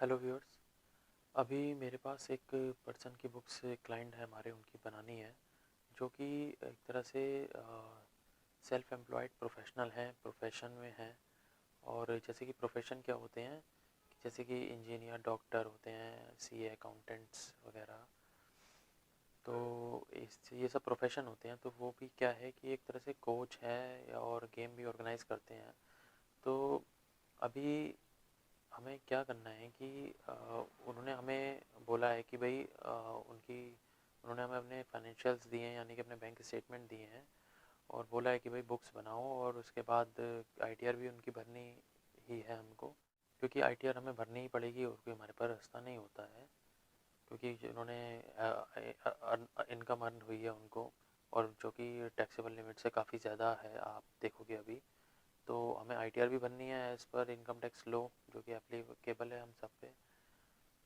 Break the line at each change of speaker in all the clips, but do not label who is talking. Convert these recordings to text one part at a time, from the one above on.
Hello viewers. अभी मेरे पास एक पर्सन की बुक्स क्लाइंट है हमारे, उनकी बनानी है, जो कि एक तरह से सेल्फ एम्प्लॉयड प्रोफेशनल हैं, प्रोफेशन में हैं। और जैसे कि प्रोफेशन क्या होते हैं, जैसे कि इंजीनियर, डॉक्टर होते हैं, सीए, अकाउंटेंट्स वगैरह। तो इस ये सब प्रोफेशन होते हैं। तो वो भी क्या है कि एक तरह से कोच है और गेम भी ऑर्गेनाइज करते हैं। तो अभी हमें क्या करना है कि उन्होंने हमें बोला है कि भाई उन्होंने हमें अपने फाइनेंशियल्स दिए हैं, यानी कि अपने बैंक स्टेटमेंट दिए हैं, और बोला है कि भाई बुक्स बनाओ। और उसके बाद आईटीआर भी उनकी भरनी ही है हमको, क्योंकि आईटीआर हमें भरनी ही पड़ेगी और कोई हमारे पास रास्ता नहीं होता है, क्योंकि जिन्होंने इनकम अर्न हुई है उनको, और जो कि टैक्सेबल लिमिट से काफ़ी ज़्यादा है, आप देखोगे अभी। तो हमें आईटीआर भी भरनी है as per income tax law, जो कि एप्लीकेबल है हम सब पे।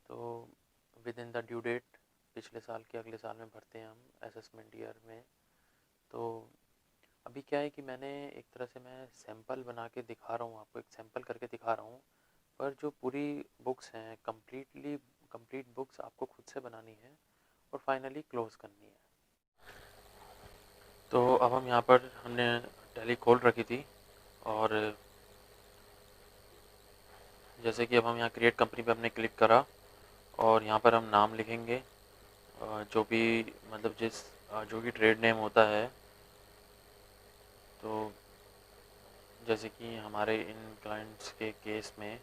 तो within the due date पिछले साल के अगले साल में भरते हैं हम असेसमेंट ईयर में। तो अभी क्या है कि मैंने एक तरह से मैं सैंपल बना के दिखा रहा हूँ आपको, एक सैंपल करके दिखा रहा हूँ। पर जो पूरी बुक्स हैं, कंप्लीट बुक्स आपको खुद से बनानी है और फाइनली क्लोज करनी है। तो अब हम यहाँ पर हमने टैली खोल रखी थी, और जैसे कि अब हम यहाँ क्रिएट कंपनी पे हमने क्लिक करा, और यहाँ पर हम नाम लिखेंगे, जो भी मतलब जो भी ट्रेड नेम होता है। तो जैसे कि हमारे इन क्लाइंट्स के केस में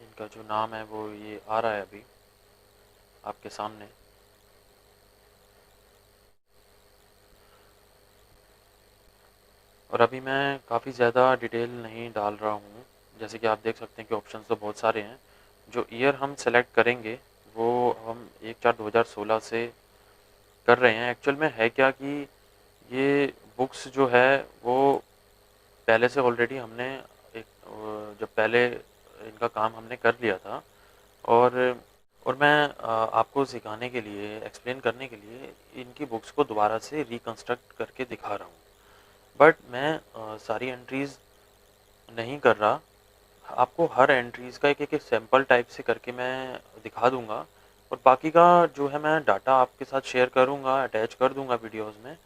इनका जो नाम है वो ये आ रहा है अभी आपके सामने। और अभी मैं काफ़ी ज़्यादा डिटेल नहीं डाल रहा हूँ। जैसे कि आप देख सकते हैं कि ऑप्शंस तो बहुत सारे हैं। जो ईयर हम सेलेक्ट करेंगे वो हम 1/4/2016 से कर रहे हैं। एक्चुअल में है क्या कि ये बुक्स जो है वो पहले से ऑलरेडी हमने जब पहले इनका काम हमने कर लिया था। और मैं आपको सिखाने के लिए, एक्सप्लेन करने के लिए इनकी बुक्स को दोबारा से रिकंस्ट्रक्ट करके दिखा रहा हूँ। बट मैं सारी एंट्रीज़ नहीं कर रहा। आपको हर एंट्रीज़ का एक एक सैंपल टाइप से करके मैं दिखा दूंगा, और बाकी का जो है मैं डाटा आपके साथ शेयर करूंगा, अटैच कर दूंगा वीडियोस में,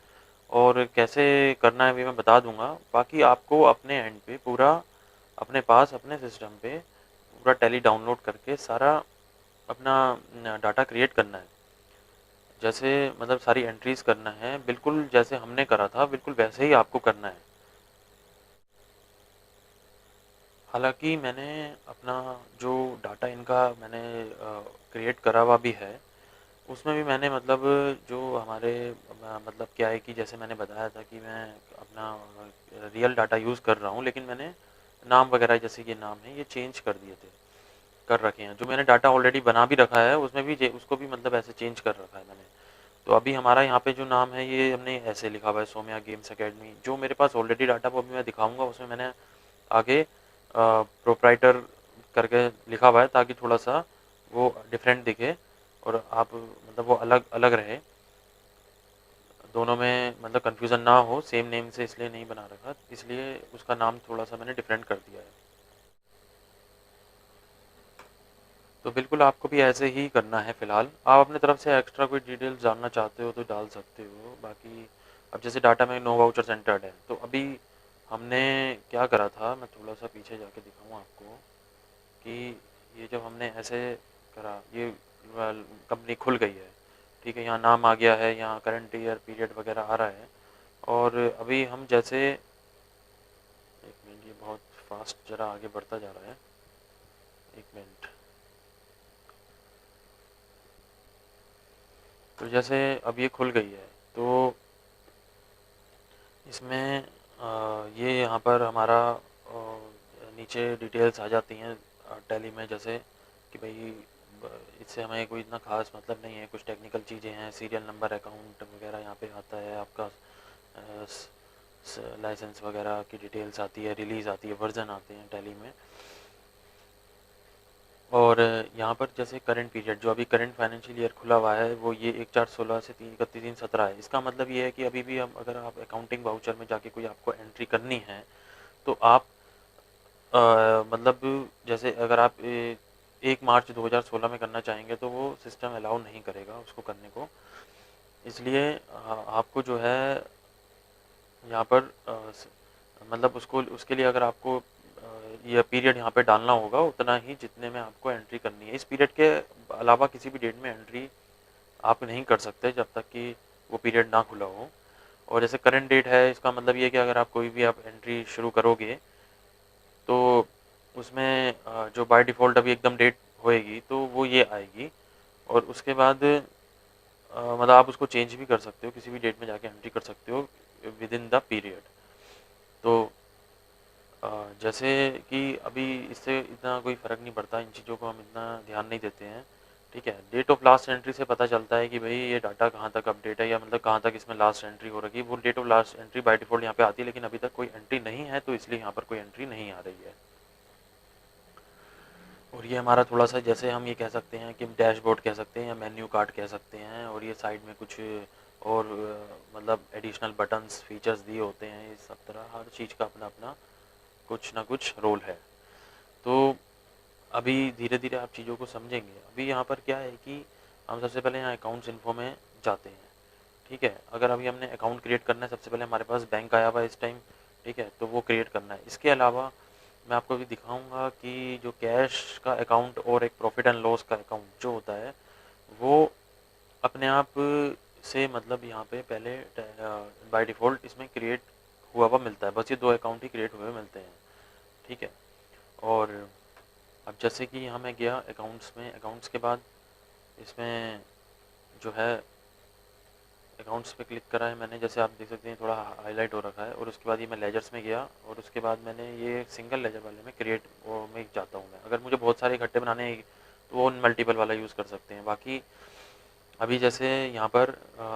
और कैसे करना है भी मैं बता दूंगा। बाकी आपको अपने एंड पे पूरा, अपने पास अपने सिस्टम पे पूरा टैली डाउनलोड करके सारा अपना डाटा क्रिएट करना है। जैसे मतलब सारी एंट्रीज़ करना है, बिल्कुल जैसे हमने करा था बिल्कुल वैसे ही आपको करना है। हालांकि मैंने अपना जो डाटा इनका मैंने क्रिएट करा हुआ भी है, उसमें भी मैंने मतलब जो हमारे मतलब क्या है कि जैसे मैंने बताया था कि मैं अपना रियल डाटा यूज़ कर रहा हूँ, लेकिन मैंने नाम वगैरह जैसे ये नाम है ये चेंज कर दिए थे, कर रखे हैं। जो मैंने डाटा ऑलरेडी बना भी रखा है उसमें भी उसको भी मतलब ऐसे चेंज कर रखा है मैंने। तो अभी हमारा यहाँ पे जो नाम है ये हमने ऐसे लिखा हुआ है, सोम्या गेम्स अकेडमी। जो मेरे पास ऑलरेडी डाटा वो भी मैं दिखाऊंगा, उसमें मैंने आगे प्रोप्राइटर करके लिखा हुआ है, ताकि थोड़ा सा वो डिफरेंट दिखे और आप मतलब वो अलग अलग रहे, दोनों में मतलब कन्फ्यूज़न ना हो। सेम नेम से इसलिए नहीं बना रखा, इसलिए उसका नाम थोड़ा सा मैंने डिफरेंट कर दिया है। तो बिल्कुल आपको भी ऐसे ही करना है। फ़िलहाल आप अपने तरफ से एक्स्ट्रा कोई डिटेल्स जानना चाहते हो तो डाल सकते हो। बाकी अब जैसे डाटा में नो वाउचर सेंटर्ड है, तो अभी हमने क्या करा था, मैं थोड़ा सा पीछे जाके दिखाऊँ आपको कि ये जब हमने ऐसे करा, ये कंपनी खुल गई है, ठीक है। यहाँ नाम आ गया है, यहाँ करंट ईयर पीरियड वगैरह आ रहा है। और अभी हम जैसे, एक मिनट, ये बहुत फास्ट ज़रा आगे बढ़ता जा रहा है, एक मिनट। तो जैसे अब ये खुल गई है, तो इसमें ये यहाँ पर हमारा नीचे डिटेल्स आ जाती हैं टैली में, जैसे कि भाई इससे हमें कोई इतना खास मतलब नहीं है, कुछ टेक्निकल चीज़ें हैं, सीरियल नंबर, अकाउंट वगैरह यहाँ पे आता है आपका, लाइसेंस वगैरह की डिटेल्स आती है, रिलीज़ आती है, वर्जन आते हैं टैली में। और यहाँ पर जैसे करंट पीरियड, जो अभी करंट फाइनेंशियल ईयर खुला हुआ है, वो ये 1/4/16 से 31/3/17 है। इसका मतलब ये है कि अभी भी हम, अगर आप अकाउंटिंग वाउचर में जाके कोई आपको एंट्री करनी है, तो आप मतलब जैसे अगर आप 1 मार्च 2016 में करना चाहेंगे तो वो सिस्टम अलाउ नहीं करेगा उसको करने को। इसलिए आपको जो है यहाँ पर मतलब उसको उसके लिए अगर आपको ये पीरियड यहाँ पे डालना होगा उतना ही जितने में आपको एंट्री करनी है। इस पीरियड के अलावा किसी भी डेट में एंट्री आप नहीं कर सकते जब तक कि वो पीरियड ना खुला हो। और जैसे करंट डेट है, इसका मतलब ये है कि अगर आप कोई भी आप एंट्री शुरू करोगे तो उसमें जो बाय डिफ़ॉल्ट अभी एकदम डेट होएगी तो वो ये आएगी। और उसके बाद मतलब आप उसको चेंज भी कर सकते हो, किसी भी डेट में जाके एंट्री कर सकते हो विद इन द पीरियड। तो जैसे कि अभी इससे इतना कोई फ़र्क नहीं पड़ता, इन चीज़ों को हम इतना ध्यान नहीं देते हैं, ठीक है। डेट ऑफ लास्ट एंट्री से पता चलता है कि भाई ये डाटा कहाँ तक अपडेट है या मतलब कहाँ तक इसमें लास्ट एंट्री हो रखी है। वो date of last entry by default यहाँ पे आती है, लेकिन अभी तक कोई एंट्री नहीं है तो इसलिए यहाँ पर कोई एंट्री नहीं आ रही है। और ये हमारा थोड़ा-सा जैसे हम ये कह सकते हैं कि डैशबोर्ड कह सकते हैं या मेन्यू कार्ड कह सकते हैं। और ये साइड में कुछ और मतलब एडिशनल बटन्स, फीचर्स दिए होते हैं। इस सब तरह हर चीज़ का अपना-अपना कुछ ना कुछ रोल है। तो अभी धीरे-धीरे आप चीज़ों को समझेंगे। अभी यहाँ पर क्या है कि हम सबसे पहले यहाँ अकाउंट्स इन्फो में जाते हैं, ठीक है। अगर अभी हमने अकाउंट क्रिएट करना है, सबसे पहले हमारे पास बैंक आया हुआ है इस टाइम, ठीक है, तो वो क्रिएट करना है। इसके अलावा मैं आपको अभी दिखाऊंगा कि जो कैश का अकाउंट और एक प्रॉफिट एंड लॉस का अकाउंट जो होता है वो अपने आप से मतलब यहाँ पे पहले बाय डिफ़ॉल्ट इसमें क्रिएट हुआ हुआ मिलता है। बस ये 2 अकाउंट ही क्रिएट हुए मिलते हैं, ठीक है। और अब जैसे कि यहाँ मैं गया अकाउंट्स में, अकाउंट्स के बाद इसमें जो है अकाउंट्स पे क्लिक करा है मैंने, जैसे आप देख सकते हैं थोड़ा हाईलाइट हो रखा है। और उसके बाद ये मैं लेजर्स में गया और उसके बाद मैंने ये सिंगल लेजर वाले में क्रिएट वो में जाता हूँ मैं। अगर मुझे बहुत सारे इकट्ठे बनाने हैं तो वो मल्टीपल वाला यूज़ कर सकते हैं। बाकी अभी जैसे यहाँ पर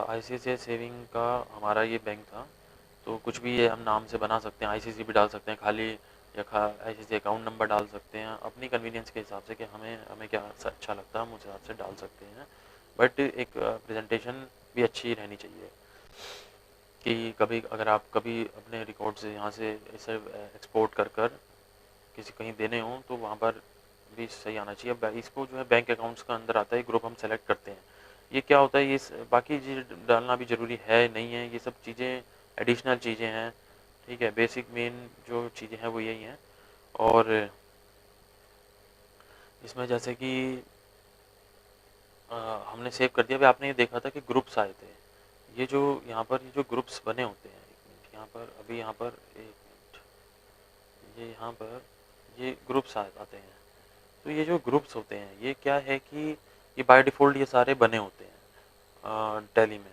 ICICI सेविंग का हमारा ये बैंक था, तो कुछ भी ये हम नाम से बना सकते हैं। ICICI भी डाल सकते हैं खाली, या ICICI अकाउंट नंबर डाल सकते हैं अपनी कन्वीनियंस के हिसाब से कि हमें हमें क्या अच्छा लगता है हम उस हिसाब से डाल सकते हैं। बट एक प्रेजेंटेशन भी अच्छी रहनी चाहिए कि कभी अगर आप कभी अपने रिकॉर्ड से यहाँ से इसे एक्सपोर्ट कर कर किसी कहीं देने हों तो वहाँ पर भी सही आना चाहिए। अब इसको जो है बैंक अकाउंट्स का अंदर आता है, ग्रुप हम सेलेक्ट करते हैं। ये क्या होता है, ये बाकी चीज़ डालना भी ज़रूरी है नहीं है, ये सब चीज़ें एडिशनल चीज़ें हैं, ठीक है। बेसिक मेन जो चीज़ें हैं वो यही हैं। और इसमें जैसे कि हमने सेव कर दिया। अभी आपने ये देखा था कि ग्रुप्स आए थे, ये जो यहाँ पर ये जो ग्रुप्स बने होते हैं, एक मिनट यहाँ पर, अभी यहाँ पर एक मिनट, ये यहाँ पर ये ग्रुप्स आते हैं। तो ये जो ग्रुप्स होते हैं ये क्या है कि ये बाय डिफ़ॉल्ट ये सारे बने होते हैं टैली में,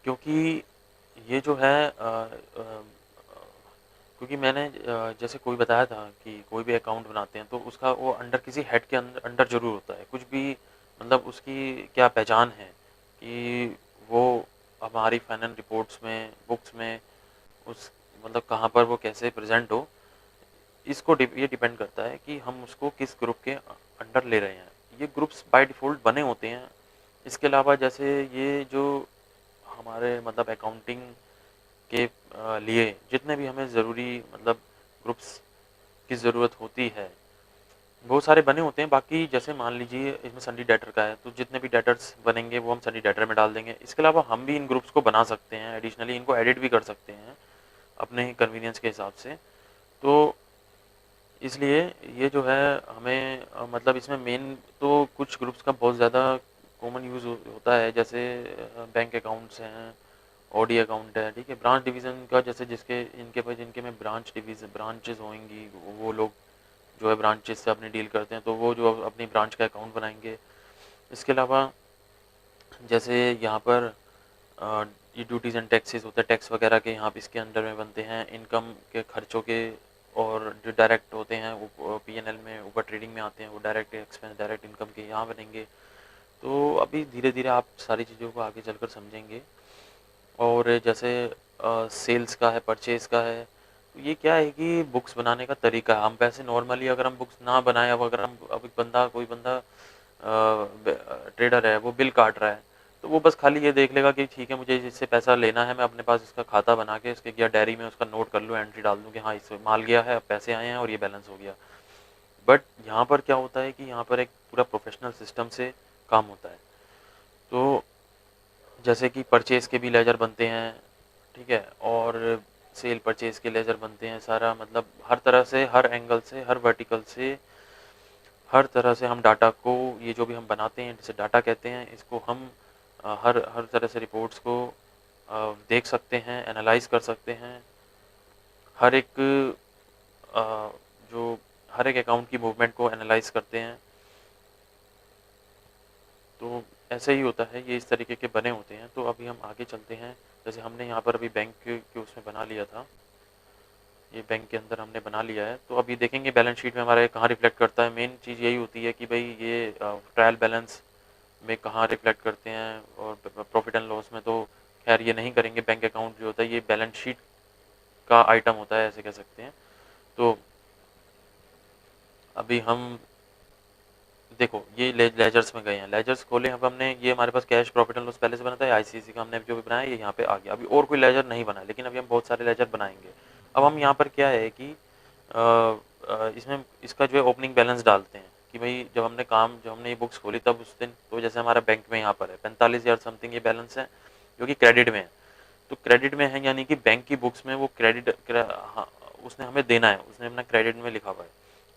क्योंकि ये जो है क्योंकि मैंने जैसे कोई बताया था कि कोई भी अकाउंट बनाते हैं तो उसका वो अंडर किसी हेड के अंदर अंडर ज़रूर होता है कुछ भी, मतलब उसकी क्या पहचान है कि वो हमारी फाइनल रिपोर्ट्स में, बुक्स में, उस मतलब कहाँ पर वो कैसे प्रेजेंट हो। इसको ये डिपेंड करता है कि हम उसको किस ग्रुप के अंडर ले रहे हैं। ये ग्रुप्स बाय डिफ़ॉल्ट बने होते हैं। इसके अलावा जैसे ये जो हमारे मतलब अकाउंटिंग के लिए जितने भी हमें ज़रूरी मतलब ग्रुप्स की ज़रूरत होती है बहुत सारे बने होते हैं। बाकी जैसे मान लीजिए इसमें सन्डी डेटर का है तो जितने भी डेटर्स बनेंगे वो हम सन्डी डेटर में डाल देंगे। इसके अलावा हम भी इन ग्रुप्स को बना सकते हैं, एडिशनली इनको एडिट भी कर सकते हैं अपने ही कन्वीनियंस के हिसाब से। तो इसलिए ये जो है हमें मतलब इसमें मेन तो कुछ ग्रुप्स का बहुत ज़्यादा कॉमन यूज़ होता है, जैसे बैंक अकाउंट्स हैं, ओडी अकाउंट है, ठीक है। ब्रांच डिवीज़न का जैसे जिसके इनके पास जिनके में ब्रांचेस होंगी वो लोग जो है ब्रांचेस से अपनी डील करते हैं तो वो जो अपनी ब्रांच का अकाउंट बनाएंगे। इसके अलावा जैसे यहाँ पर ये ड्यूटीज़ एंड टैक्सेस होते हैं, टैक्स वगैरह के यहाँ पे इसके अंडर में बनते हैं। इनकम के खर्चों के और जो डायरेक्ट होते हैं वो P&L में ऊपर ट्रेडिंग में आते हैं, वो डायरेक्ट एक्सपेंस डायरेक्ट इनकम के यहाँ बनेंगे। तो अभी धीरे धीरे आप सारी चीज़ों को आगे चलकर समझेंगे। और जैसे सेल्स का है, परचेज़ का है, तो ये क्या है कि बुक्स बनाने का तरीका है। हम वैसे नॉर्मली अगर हम बुक्स ना बनाएं, अब अगर हम अब एक बंदा कोई बंदा ट्रेडर है वो बिल काट रहा है तो वो बस खाली ये देख लेगा कि ठीक है, मुझे जिससे पैसा लेना है मैं अपने पास इसका खाता बना के इसके या डायरी में उसका नोट कर लूँ, एंट्री डाल दूँ कि हाँ इससे माल गया है, अब पैसे आए हैं और ये बैलेंस हो गया। बट यहाँ पर क्या होता है कि यहाँ पर एक पूरा प्रोफेशनल सिस्टम से काम होता है। तो जैसे कि परचेज़ के भी लेजर बनते हैं, ठीक है? और सेल परचेज़ के लेजर बनते हैं, सारा मतलब हर तरह से, हर एंगल से, हर वर्टिकल से, हर तरह से हम डाटा को, ये जो भी हम बनाते हैं जिसे डाटा कहते हैं, इसको हम हर हर तरह से रिपोर्ट्स को देख सकते हैं, एनालाइज़ कर सकते हैं। हर एक जो हर एक अकाउंट की मूवमेंट को एनालाइज़ करते हैं। तो ऐसे ही होता है, ये इस तरीके के बने होते हैं। तो अभी हम आगे चलते हैं। जैसे हमने यहाँ पर अभी बैंक के उसमें बना लिया था, ये बैंक के अंदर हमने बना लिया है। तो अभी देखेंगे बैलेंस शीट में हमारा ये कहाँ रिफ्लेक्ट करता है। मेन चीज़ यही होती है कि भाई ये ट्रायल बैलेंस में कहाँ रिफ्लेक्ट करते हैं, और प्रॉफिट एंड लॉस में तो खैर ये नहीं करेंगे। बैंक अकाउंट जो होता है ये बैलेंस शीट का आइटम होता है, ऐसे कह सकते हैं। तो अभी हम देखो ये लेजर्स में गए हैं, लेजर्स खोले। अब हमने ये हमारे पास कैश प्रॉफिट एंड लॉस पहले से बना था, आईसीसी का हमने जो भी बनाया ये यहाँ पे आ गया। अभी और कोई लेजर नहीं बना, लेकिन अभी हम बहुत सारे लेजर बनाएंगे। अब हम यहाँ पर क्या है कि इसमें इसका जो है ओपनिंग बैलेंस डालते हैं कि भाई जब हमने ये बुक्स खोली तब उस दिन, तो जैसे हमारा बैंक में यहाँ पर है 45,000 समथिंग ये बैलेंस है जो कि क्रेडिट में है। तो क्रेडिट में है यानी कि बैंक की बुक्स में वो हाँ, उसने हमें देना है, उसने अपना क्रेडिट में लिखा हुआ है।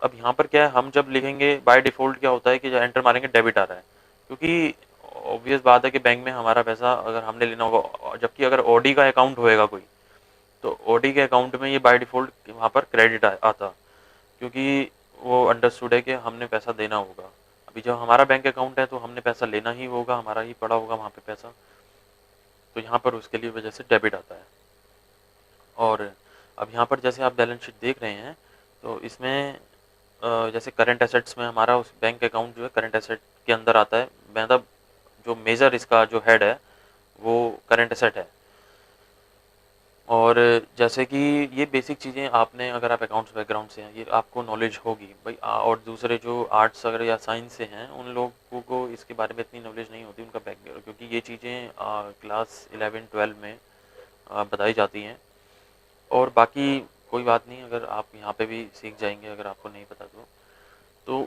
अब यहाँ पर क्या है, हम जब लिखेंगे बाय डिफ़ॉल्ट क्या होता है कि जब एंटर मारेंगे डेबिट आ रहा है, क्योंकि ऑब्वियस बात है कि बैंक में हमारा पैसा अगर हमने लेना होगा, जबकि अगर ओडी का अकाउंट होएगा कोई, तो ओडी के अकाउंट में ये बाय डिफ़ॉल्ट वहाँ पर क्रेडिट आता, क्योंकि वो अंडरस्टूड है कि हमने पैसा देना होगा। अभी जब हमारा बैंक अकाउंट है तो हमने पैसा लेना ही होगा, हमारा ही पड़ा होगा वहाँ पे पैसा, तो यहाँ पर उसके लिए वजह से डेबिट आता है। और अब यहाँ पर जैसे आप बैलेंस शीट देख रहे हैं, तो इसमें जैसे करंट एसेट्स में हमारा उस बैंक अकाउंट जो है करंट एसेट के अंदर आता है। मतलब जो मेजर इसका जो हेड है वो करंट एसेट है। और जैसे कि ये बेसिक चीज़ें आपने, अगर आप अकाउंट्स बैकग्राउंड से हैं, ये आपको नॉलेज होगी भाई। और दूसरे जो आर्ट्स अगर या साइंस से हैं उन लोगों को इसके बारे में इतनी नॉलेज नहीं होती, उनका बैकग्राउंड, क्योंकि ये चीज़ें क्लास 11-12 में बताई जाती हैं। और बाकी कोई बात नहीं, अगर आप यहाँ पे भी सीख जाएंगे अगर आपको नहीं पता तो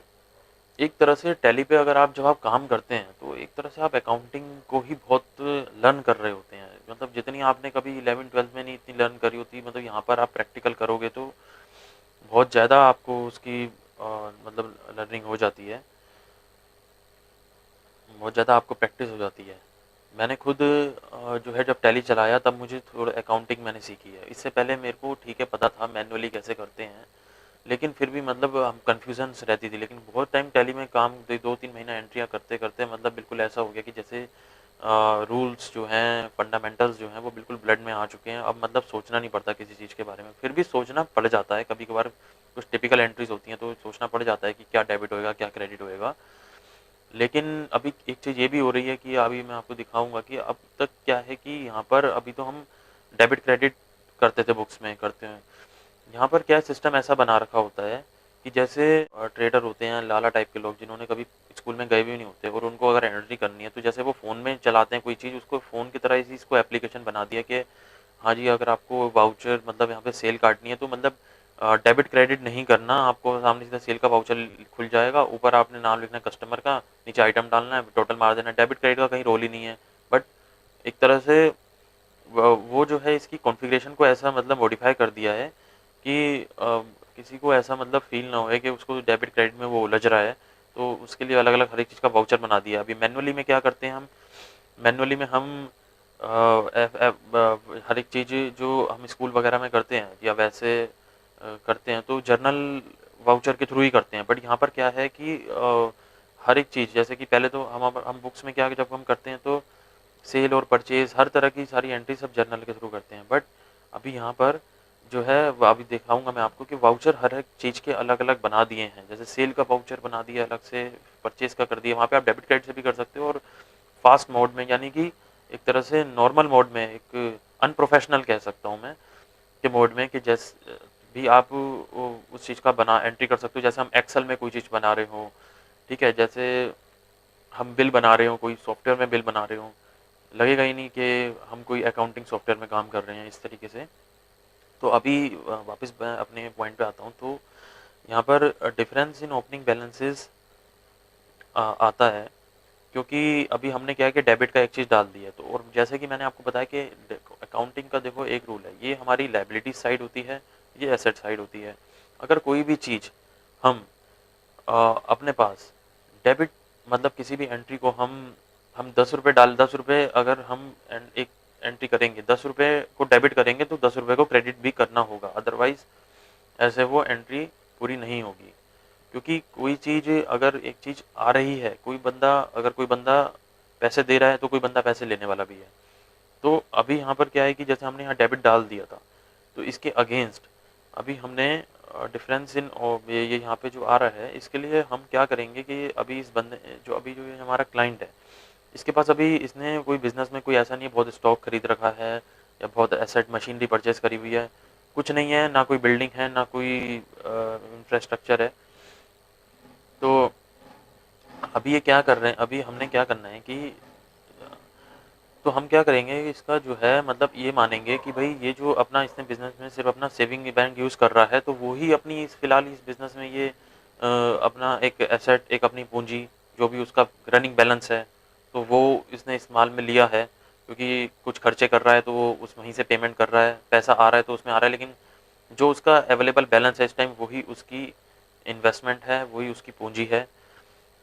एक तरह से टैली पे अगर आप जब आप काम करते हैं तो एक तरह से आप अकाउंटिंग को ही बहुत लर्न कर रहे होते हैं। मतलब जितनी आपने कभी 11-12 में नहीं इतनी लर्न करी होती, मतलब यहाँ पर आप प्रैक्टिकल करोगे तो बहुत ज़्यादा आपको उसकी मतलब लर्निंग हो जाती है, बहुत ज़्यादा आपको प्रैक्टिस हो जाती है। मैंने खुद जो है जब टैली चलाया तब मुझे थोड़ा अकाउंटिंग मैंने सीखी है। इससे पहले मेरे को ठीक है पता था मैनुअली कैसे करते हैं, लेकिन फिर भी मतलब हम कन्फ्यूजन्स रहती थी। लेकिन बहुत टाइम टैली में काम 2-3 महीना एंट्रियाँ करते करते मतलब बिल्कुल ऐसा हो गया कि जैसे रूल्स जो हैं, फंडामेंटल्स जो हैं वो बिल्कुल ब्लड में आ चुके हैं। अब मतलब सोचना नहीं पड़ता किसी चीज़ के बारे में। फिर भी सोचना पड़ जाता है कभी कभार, कुछ टिपिकल एंट्रीज होती हैं तो सोचना पड़ जाता है कि क्या डेबिट होएगा क्या क्रेडिट होएगा। लेकिन अभी एक चीज़ ये भी हो रही है कि अभी मैं आपको दिखाऊंगा कि अब तक क्या है कि यहाँ पर अभी तो हम डेबिट क्रेडिट करते थे, बुक्स में करते हैं। यहाँ पर क्या सिस्टम ऐसा बना रखा होता है कि जैसे ट्रेडर होते हैं लाला टाइप के लोग, जिन्होंने कभी स्कूल में गए भी नहीं होते, और उनको अगर एंट्री करनी है तो जैसे वो फ़ोन में चलाते हैं कोई चीज़, उसको फ़ोन की तरह इसी इसको एप्लीकेशन बना दिया कि हाँ जी अगर आपको वाउचर मतलब यहाँ पे सेल काटनी है तो मतलब डेबिट क्रेडिट नहीं करना, आपको सामने सीधा सेल का वाउचर खुल जाएगा, ऊपर आपने नाम लिखना है कस्टमर का, नीचे आइटम डालना है, टोटल मार देना है। डेबिट क्रेडिट का कहीं रोल ही नहीं है। बट एक तरह से वो जो है इसकी कॉन्फ़िगरेशन को ऐसा मतलब मॉडिफाई कर दिया है कि किसी को ऐसा मतलब फ़ील ना होए कि उसको डेबिट क्रेडिट में वो उलझ रहा है। तो उसके लिए अलग-अलग हर एक चीज़ का वाउचर बना दिया है। अभी मैनुअली में क्या करते हैं हम, मैनुअली में हम हर एक चीज़ जो हम स्कूल वगैरह में करते हैं या वैसे करते हैं तो जर्नल वाउचर के थ्रू ही करते हैं। बट यहाँ पर क्या है कि हर एक चीज़ जैसे कि पहले तो हम बुक्स में क्या जब हम करते हैं तो सेल और परचेज़ हर तरह की सारी एंट्री सब जर्नल के थ्रू करते हैं। बट अभी यहाँ पर जो है अभी दिखाऊंगा मैं आपको कि वाउचर हर एक चीज़ के अलग अलग बना दिए हैं। जैसे सेल का वाउचर बना दिया अलग से, परचेज़ का कर दिया, वहाँ पे आप डेबिट क्रेडिट से भी कर सकते हो। और फास्ट मोड में यानी कि एक तरह से नॉर्मल मोड में, एक अनप्रोफेशनल कह सकता हूँ मैं के मोड में, कि जैसे भी आप उस चीज़ का बना एंट्री कर सकते हो। जैसे हम एक्सेल में कोई चीज़ बना रहे हो, ठीक है, जैसे हम बिल बना रहे हो, कोई सॉफ्टवेयर में बिल बना रहे हो, लगेगा ही नहीं कि हम कोई अकाउंटिंग सॉफ्टवेयर में काम कर रहे हैं इस तरीके से। तो अभी वापस मैं अपने पॉइंट पे आता हूँ। तो यहाँ पर डिफरेंस इन ओपनिंग बैलेंसेस आता है, क्योंकि अभी हमने क्या है कि डेबिट का एक चीज़ डाल दी है। तो और जैसे कि मैंने आपको बताया कि अकाउंटिंग का देखो एक रूल है, ये हमारी लायबिलिटी साइड होती है, ये एसेट साइड होती है। अगर कोई भी चीज़ हम अपने पास डेबिट मतलब किसी भी एंट्री को हम 10 रुपये डाल 10 रुपये अगर हम एक एंट्री करेंगे, 10 रुपये को डेबिट करेंगे तो 10 रुपये को क्रेडिट भी करना होगा, अदरवाइज ऐसे वो एंट्री पूरी नहीं होगी। क्योंकि कोई चीज़ अगर एक चीज़ आ रही है, कोई बंदा पैसे दे रहा है तो कोई बंदा पैसे लेने वाला भी है। तो अभी यहाँ पर क्या है कि जैसे हमने यहाँ डेबिट डाल दिया था, तो इसके अगेंस्ट अभी हमने डिफरेंस इन ये यहाँ पे जो आ रहा है, इसके लिए हम क्या करेंगे कि अभी इस बंदे जो ये हमारा क्लाइंट है, इसके पास अभी इसने कोई बिजनेस में कोई ऐसा नहीं है बहुत स्टॉक खरीद रखा है या बहुत एसेट मशीनरी परचेज करी हुई है, कुछ नहीं है, ना कोई बिल्डिंग है ना कोई इंफ्रास्ट्रक्चर है। तो अभी ये क्या कर रहे हैं, अभी हमने क्या करना है कि तो हम क्या करेंगे, इसका जो है मतलब ये मानेंगे कि भाई ये जो अपना इसने बिजनेस में सिर्फ अपना सेविंग बैंक यूज़ कर रहा है, तो वो ही अपनी फिलहाल इस बिजनेस में ये अपना एक एसेट, एक अपनी पूंजी जो भी उसका रनिंग बैलेंस है, तो वो इसने इस्तेमाल में लिया है। क्योंकि कुछ खर्चे कर रहा है तो वो उस वहीं से पेमेंट कर रहा है, पैसा आ रहा है तो उसमें आ रहा है, लेकिन जो उसका अवेलेबल बैलेंस है इस टाइम वही उसकी इन्वेस्टमेंट है, वही उसकी पूंजी है।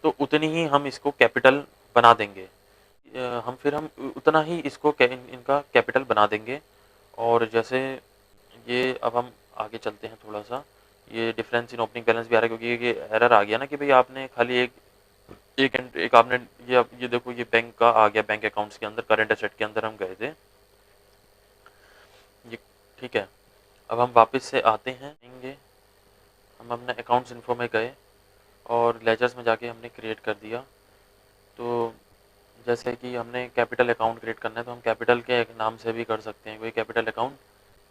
तो उतनी ही हम इसको कैपिटल बना देंगे। हम उतना ही इसको इनका कैपिटल बना देंगे। और जैसे ये अब हम आगे चलते हैं थोड़ा सा, ये डिफरेंस इन ओपनिंग बैलेंस भी आ रहा है क्योंकि ये एरर आ गया ना कि भाई आपने खाली एक आपने ये देखो ये बैंक का आ गया, बैंक अकाउंट्स के अंदर करंट एसेट के अंदर हम गए थे ये। ठीक है, अब हम वापस से आते हैं, हम अपने अकाउंट्स इन्फो में गए और लेजर्स में जाके हमने क्रिएट कर दिया। तो जैसे कि हमने कैपिटल अकाउंट क्रिएट करना है तो हम कैपिटल के एक नाम से भी कर सकते हैं, कोई कैपिटल अकाउंट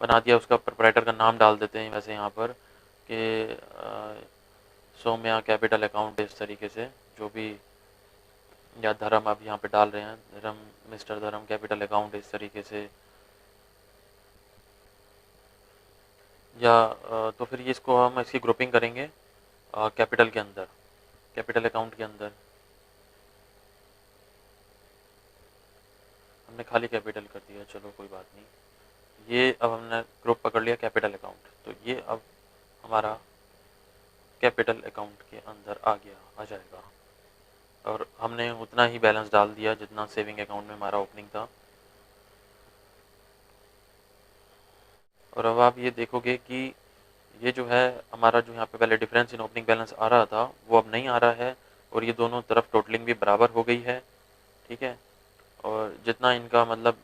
बना दिया, उसका प्रोप्राइटर का नाम डाल देते हैं वैसे यहाँ पर कि सौम्या कैपिटल अकाउंट, इस तरीके से जो भी, या धर्म आप यहाँ पे डाल रहे हैं, धर्म मिस्टर धर्म कैपिटल अकाउंट इस तरीके से। या तो फिर ये इसको हम इसकी ग्रुपिंग करेंगे कैपिटल के अंदर, कैपिटल अकाउंट के अंदर हमने खाली कैपिटल कर दिया, चलो कोई बात नहीं। ये अब हमने ग्रुप पकड़ लिया कैपिटल अकाउंट, तो ये अब हमारा कैपिटल अकाउंट के अंदर आ जाएगा। और हमने उतना ही बैलेंस डाल दिया जितना सेविंग अकाउंट में हमारा ओपनिंग था। और अब आप ये देखोगे कि ये जो है हमारा जो यहाँ पे पहले डिफरेंस इन ओपनिंग बैलेंस आ रहा था वो अब नहीं आ रहा है, और ये दोनों तरफ टोटलिंग भी बराबर हो गई है। ठीक है, और जितना इनका मतलब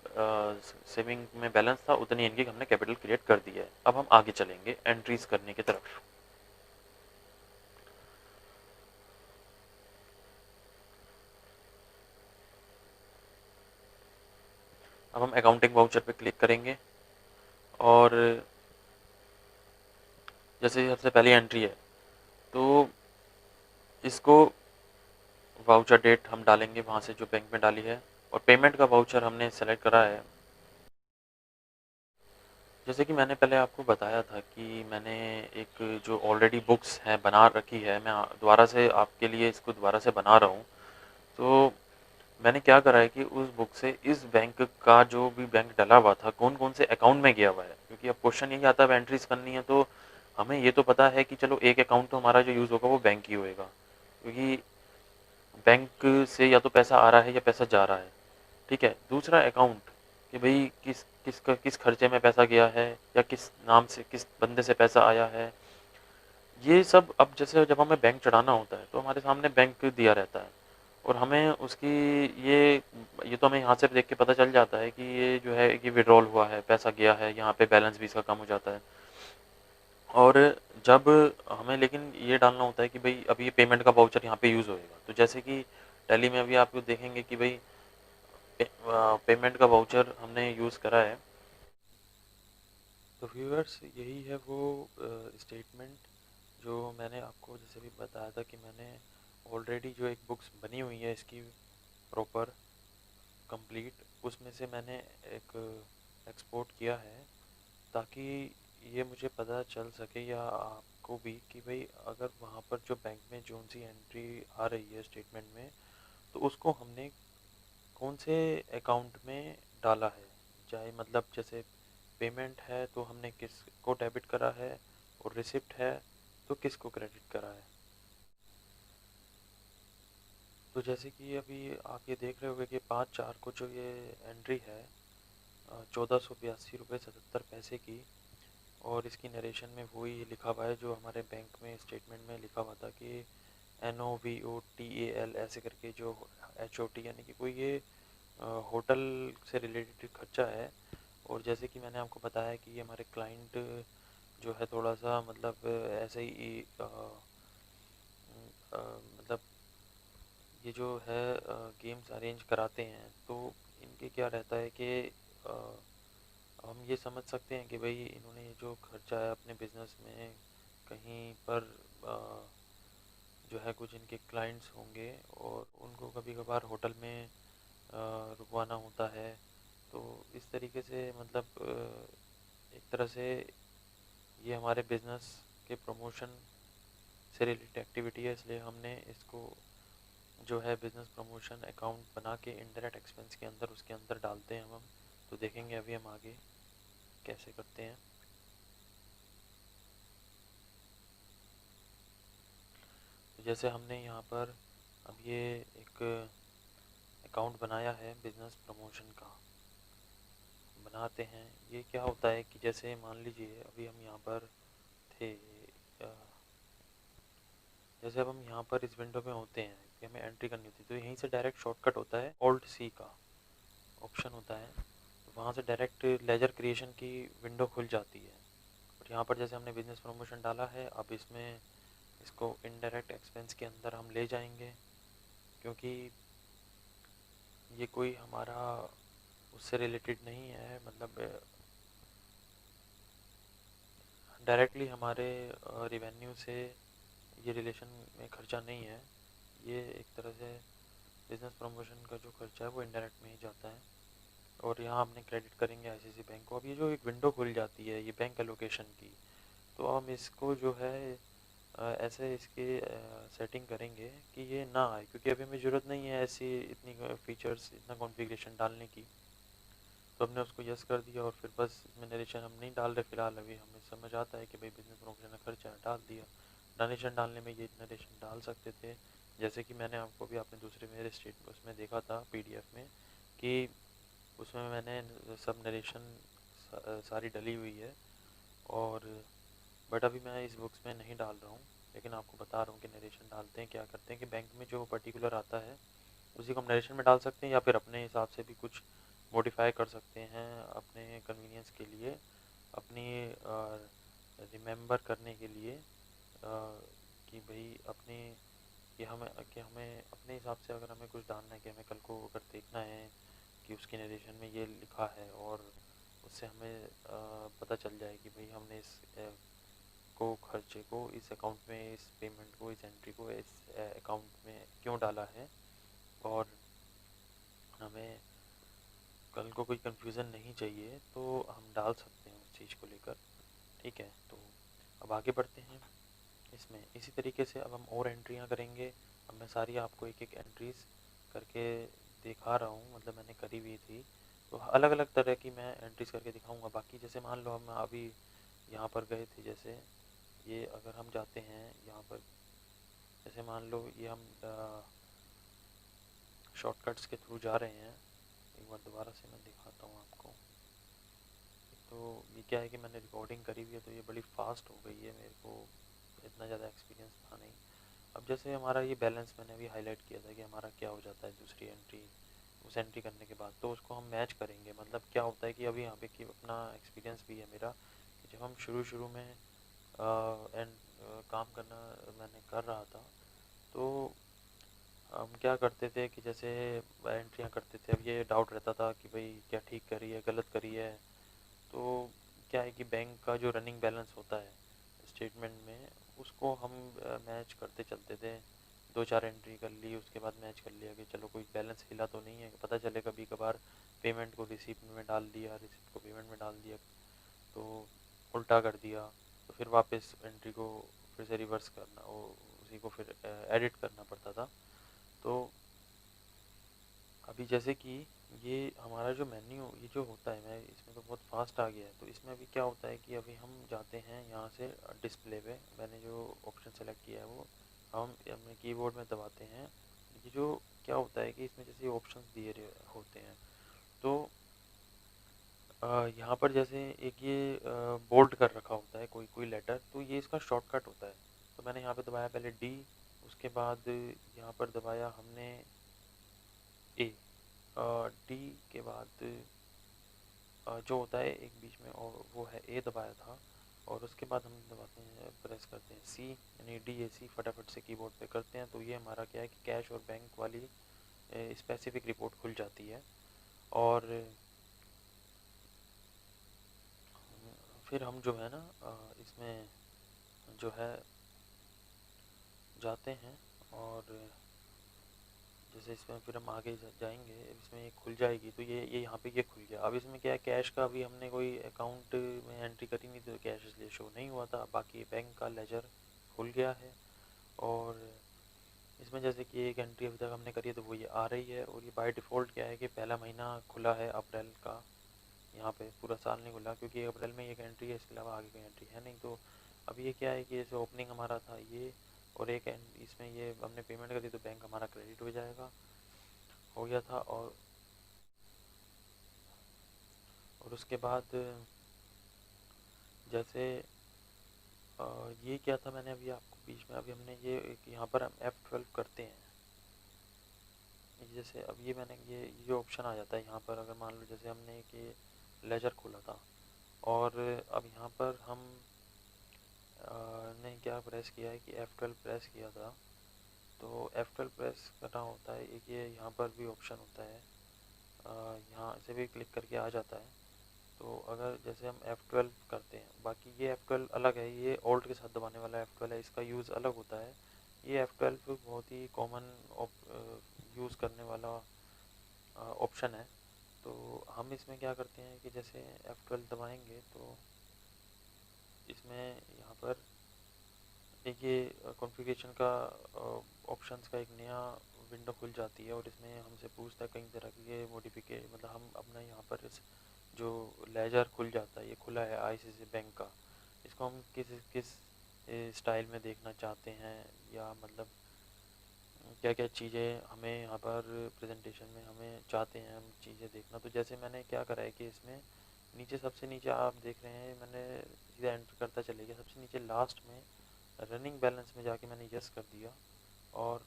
सेविंग में बैलेंस था उतनी इनकी हमने कैपिटल क्रिएट कर दी है। अब हम आगे चलेंगे एंट्रीज करने की तरफ। अब हम अकाउंटिंग वाउचर पे क्लिक करेंगे और जैसे सबसे पहली एंट्री है तो इसको वाउचर डेट हम डालेंगे वहाँ से जो बैंक में डाली है, और पेमेंट का वाउचर हमने सेलेक्ट करा है। जैसे कि मैंने पहले आपको बताया था कि मैंने एक जो ऑलरेडी बुक्स हैं बना रखी है, मैं दोबारा से आपके लिए इसको दोबारा से बना रहा हूँ। तो मैंने क्या करा है कि उस बुक से इस बैंक का जो भी बैंक डला हुआ था कौन कौन से अकाउंट में गया हुआ है, क्योंकि अब क्वेश्चन यही आता है एंट्रीज करनी है तो हमें ये तो पता है कि चलो एक अकाउंट तो हमारा जो यूज़ होगा वो बैंक ही होएगा, क्योंकि बैंक से या तो पैसा आ रहा है या पैसा जा रहा है। ठीक है, दूसरा अकाउंट कि भाई किस खर्चे में पैसा गया है या किस नाम से किस बंदे से पैसा आया है, ये सब अब जैसे जब हमें बैंक चढ़ाना होता है तो हमारे सामने बैंक दिया रहता है, और हमें उसकी ये ये तो हमें यहाँ से देख के पता चल जाता है कि ये जो है कि विड्रॉल हुआ है, पैसा गया है, यहाँ पे बैलेंस भी इसका कम हो जाता है। और जब हमें लेकिन ये डालना होता है कि भाई अब ये पेमेंट का वाउचर यहाँ पे यूज़ होएगा, तो जैसे कि टैली में अभी आप देखेंगे कि भाई पेमेंट का वाउचर हमने यूज़ करा है। तो व्यूअर्स यही है वो स्टेटमेंट जो मैंने आपको जैसे भी बताया था कि मैंने ऑलरेडी जो एक बुक्स बनी हुई है इसकी प्रॉपर कंप्लीट, उसमें से मैंने एक एक्सपोर्ट किया है, ताकि ये मुझे पता चल सके या आपको भी कि भाई अगर वहाँ पर जो बैंक में जोन सी एंट्री आ रही है स्टेटमेंट में, तो उसको हमने कौन से अकाउंट में डाला है। चाहे मतलब जैसे पेमेंट है तो हमने किस को डेबिट करा है, और रिसिप्ट है तो किस को क्रेडिट करा है। तो जैसे कि अभी आप ये देख रहे होंगे कि 5/4 को जो ये एंट्री है 1482 रुपये 77 पैसे की, और इसकी नरेशन में वही लिखा हुआ है जो हमारे बैंक में स्टेटमेंट में लिखा हुआ था कि NOVOTAL ऐसे करके, जो HOT यानी कि कोई ये होटल से रिलेटेड खर्चा है। और जैसे कि मैंने आपको बताया कि ये हमारे क्लाइंट जो है थोड़ा सा मतलब ऐसे ही मतलब ये जो है गेम्स अरेंज कराते हैं, तो इनके क्या रहता है कि हम ये समझ सकते हैं कि भाई इन्होंने ये जो खर्चा है अपने बिजनेस में कहीं पर जो है कुछ इनके क्लाइंट्स होंगे और उनको कभी कभार होटल में रुकवाना होता है। तो इस तरीके से मतलब एक तरह से ये हमारे बिजनेस के प्रमोशन से रिलेटेड एक्टिविटी है, इसलिए हमने इसको जो है बिजनेस प्रमोशन अकाउंट बना के इनडायरेक्ट एक्सपेंस के अंदर उसके अंदर डालते हैं हम। तो देखेंगे अभी हम आगे कैसे करते हैं। तो जैसे हमने यहाँ पर अब ये एक अकाउंट बनाया है बिजनेस प्रमोशन का, बनाते हैं। ये क्या होता है कि जैसे मान लीजिए अभी हम यहाँ पर थे, जैसे अब हम यहाँ पर इस विंडो में होते हैं कि हमें एंट्री करनी होती है, तो यहीं से डायरेक्ट शॉर्टकट होता है Alt+C का ऑप्शन होता है। तो वहाँ से डायरेक्ट लेजर क्रिएशन की विंडो खुल जाती है। और यहाँ पर जैसे हमने बिजनेस प्रमोशन डाला है, अब इसमें इसको इनडायरेक्ट एक्सपेंस के अंदर हम ले जाएंगे, क्योंकि ये कोई हमारा उससे रिलेटेड नहीं है, मतलब डायरेक्टली हमारे रिवेन्यू से ये रिलेशन में खर्चा नहीं है। ये एक तरह से बिजनेस प्रमोशन का जो खर्चा है वो इनडायरेक्ट में ही जाता है। और यहाँ हमने क्रेडिट करेंगे ICICI बैंक को। अब ये जो एक विंडो खुल जाती है ये बैंक एलोकेशन की, तो हम इसको जो है ऐसे इसकी सेटिंग करेंगे कि ये ना आए, क्योंकि अभी हमें ज़रूरत नहीं है ऐसी इतनी फीचर्स इतना कॉन्फ़िगरेशन डालने की। तो हमने उसको यस कर दिया, और फिर बस इसमें नरेशन हम नहीं डाल रहे फ़िलहाल। अभी हमें समझ आता है कि भाई बिजनेस प्रमोशन का खर्चा है, डाल दिया। नरेशन डालने में ये नरेशन डाल सकते थे, जैसे कि मैंने आपको भी आपने दूसरे मेरे स्टेट उसमें देखा था PDF में कि उसमें मैंने सब नरेशन सारी डली हुई है। और बट अभी मैं इस बुक्स में नहीं डाल रहा हूँ, लेकिन आपको बता रहा हूँ कि नरेशन डालते हैं। क्या करते हैं कि बैंक में जो पर्टिकुलर आता है उसी को हम नरेशन में डाल सकते हैं, या फिर अपने हिसाब से भी कुछ मॉडिफाई कर सकते हैं अपने कन्वीनियंस के लिए, अपनी रिमेंबर करने के लिए कि भाई अपने कि हमें अपने हिसाब से अगर हमें कुछ डालना है, कि हमें कल को अगर देखना है कि उसकी नरेशन में ये लिखा है, और उससे हमें पता चल जाए कि भाई हमने इस को खर्चे को इस अकाउंट में, इस पेमेंट को, इस एंट्री को इस अकाउंट में क्यों डाला है, और हमें कल को कोई कंफ्यूजन नहीं चाहिए, तो हम डाल सकते हैं उस चीज़ को लेकर। ठीक है, तो अब आगे बढ़ते हैं इसमें। इसी तरीके से अब हम और एंट्रियां करेंगे। अब मैं सारी आपको एक एक एंट्रीज करके दिखा रहा हूँ, मतलब मैंने करी हुई थी, तो अलग अलग तरह की मैं एंट्रीज करके दिखाऊंगा। बाकी जैसे मान लो हम अभी यहाँ पर गए थे, जैसे ये अगर हम जाते हैं यहाँ पर, जैसे मान लो ये हम शॉर्टकट्स के थ्रू जा रहे हैं। एक बार दोबारा से मैं दिखाता हूँ आपको। तो ये क्या है कि मैंने रिकॉर्डिंग करी हुई है, तो ये बड़ी फास्ट हो गई है, मेरे को इतना ज़्यादा एक्सपीरियंस था नहीं। अब जैसे हमारा ये बैलेंस मैंने अभी हाईलाइट किया था कि हमारा क्या हो जाता है दूसरी एंट्री, उस एंट्री करने के बाद, तो उसको हम मैच करेंगे। मतलब क्या होता है कि अभी यहाँ पे कि अपना एक्सपीरियंस भी है मेरा, कि जब हम शुरू शुरू में काम करना मैंने कर रहा था, तो हम क्या करते थे कि जैसे एंट्रियाँ करते थे, अब ये डाउट रहता था कि भाई क्या ठीक करी है गलत करी है। तो क्या है कि बैंक का जो रनिंग बैलेंस होता है स्टेटमेंट में, उसको हम मैच करते चलते थे। 2-4 एंट्री कर ली, उसके बाद मैच कर लिया कि चलो कोई बैलेंस हिला तो नहीं है। पता चले कभी कभार पेमेंट को रिसीप्ट में डाल दिया, रिसीप्ट को पेमेंट में डाल दिया, तो उल्टा कर दिया, तो फिर वापस एंट्री को फिर से रिवर्स करना, वो उसी को फिर एडिट करना पड़ता था। तो अभी जैसे कि ये हमारा जो मेन्यू ये जो होता है, मैं इसमें तो बहुत फास्ट आ गया है, तो इसमें अभी क्या होता है कि अभी हम जाते हैं यहाँ से डिस्प्ले पे, मैंने जो ऑप्शन सेलेक्ट किया है वो हम अपने कीबोर्ड में दबाते हैं। ये जो क्या होता है कि इसमें जैसे ऑप्शंस दिए होते हैं, तो यहाँ पर जैसे एक ये बोल्ड कर रखा होता है कोई कोई लेटर, तो ये इसका शॉर्टकट होता है। तो मैंने यहाँ पे दबाया पहले डी, उसके बाद यहाँ पर दबाया हमने ए, डी के बाद जो होता है एक बीच में और वो है ए दबाया था, और उसके बाद हम दबाते हैं प्रेस करते हैं सी, यानी डी ए सी फटाफट से कीबोर्ड पे करते हैं। तो ये हमारा क्या है कि कैश और बैंक वाली स्पेसिफिक रिपोर्ट खुल जाती है। और फिर हम जो है ना इसमें जो है जाते हैं, और जैसे इसमें फिर हम आगे जाएंगे, इसमें ये खुल जाएगी, तो ये यहाँ पे ये खुल गया। अब इसमें क्या है, कैश का अभी हमने कोई अकाउंट में एंट्री करी नहीं, तो कैश इसलिए शो नहीं हुआ था। बाकी बैंक का लेजर खुल गया है, और इसमें जैसे कि एक एंट्री अभी तक हमने करी है तो वो ये आ रही है। और ये बाय डिफ़ॉल्ट क्या है कि पहला महीना खुला है अप्रैल का, यहाँ पे पूरा साल नहीं खुला, क्योंकि अप्रैल में एक एंट्री है, इसके अलावा आगे कोई एंट्री है नहीं। तो अब ये क्या है कि जैसे ओपनिंग हमारा था ये, और एक इसमें ये हमने पेमेंट करी तो बैंक हमारा क्रेडिट हो जाएगा, हो गया था। और उसके बाद जैसे ये क्या था, मैंने अभी आपको बीच में अभी हमने ये एक यहाँ पर हम F12 करते हैं, जैसे अब ये मैंने ये ऑप्शन आ जाता है यहाँ पर। अगर मान लो जैसे हमने एक ये लेजर खोला था, और अब यहाँ पर हम ने क्या प्रेस किया है कि F12 प्रेस किया था, तो F12 प्रेस करना होता है। एक ये यहाँ पर भी ऑप्शन होता है, यहाँ से भी क्लिक करके आ जाता है। तो अगर जैसे हम F12 करते हैं, बाकी ये F12 अलग है, ये ऑल्ट के साथ दबाने वाला F12 है, इसका यूज़ अलग होता है। ये F12 बहुत ही कॉमन यूज़ करने वाला ऑप्शन है। तो हम इसमें क्या करते हैं कि जैसे F12 दबाएंगे, तो इसमें यहाँ पर एक ये कॉन्फ़िगरेशन का ऑप्शंस का एक नया विंडो खुल जाती है, और इसमें हमसे पूछता है कई तरह की ये मॉडिफिकेशन, मतलब हम अपना यहाँ पर इस जो लेजर खुल जाता है, ये खुला है आईसीआईसी बैंक का, इसको हम किस किस स्टाइल में देखना चाहते हैं, या मतलब क्या क्या चीज़ें हमें यहाँ पर प्रेजेंटेशन में हमें चाहते हैं हम चीज़ें देखना। तो जैसे मैंने क्या करा है कि इसमें नीचे सबसे नीचे आप देख रहे हैं, मैंने सीधा एंटर करता चले गया, सबसे नीचे लास्ट में रनिंग बैलेंस में जाके मैंने यस कर दिया। और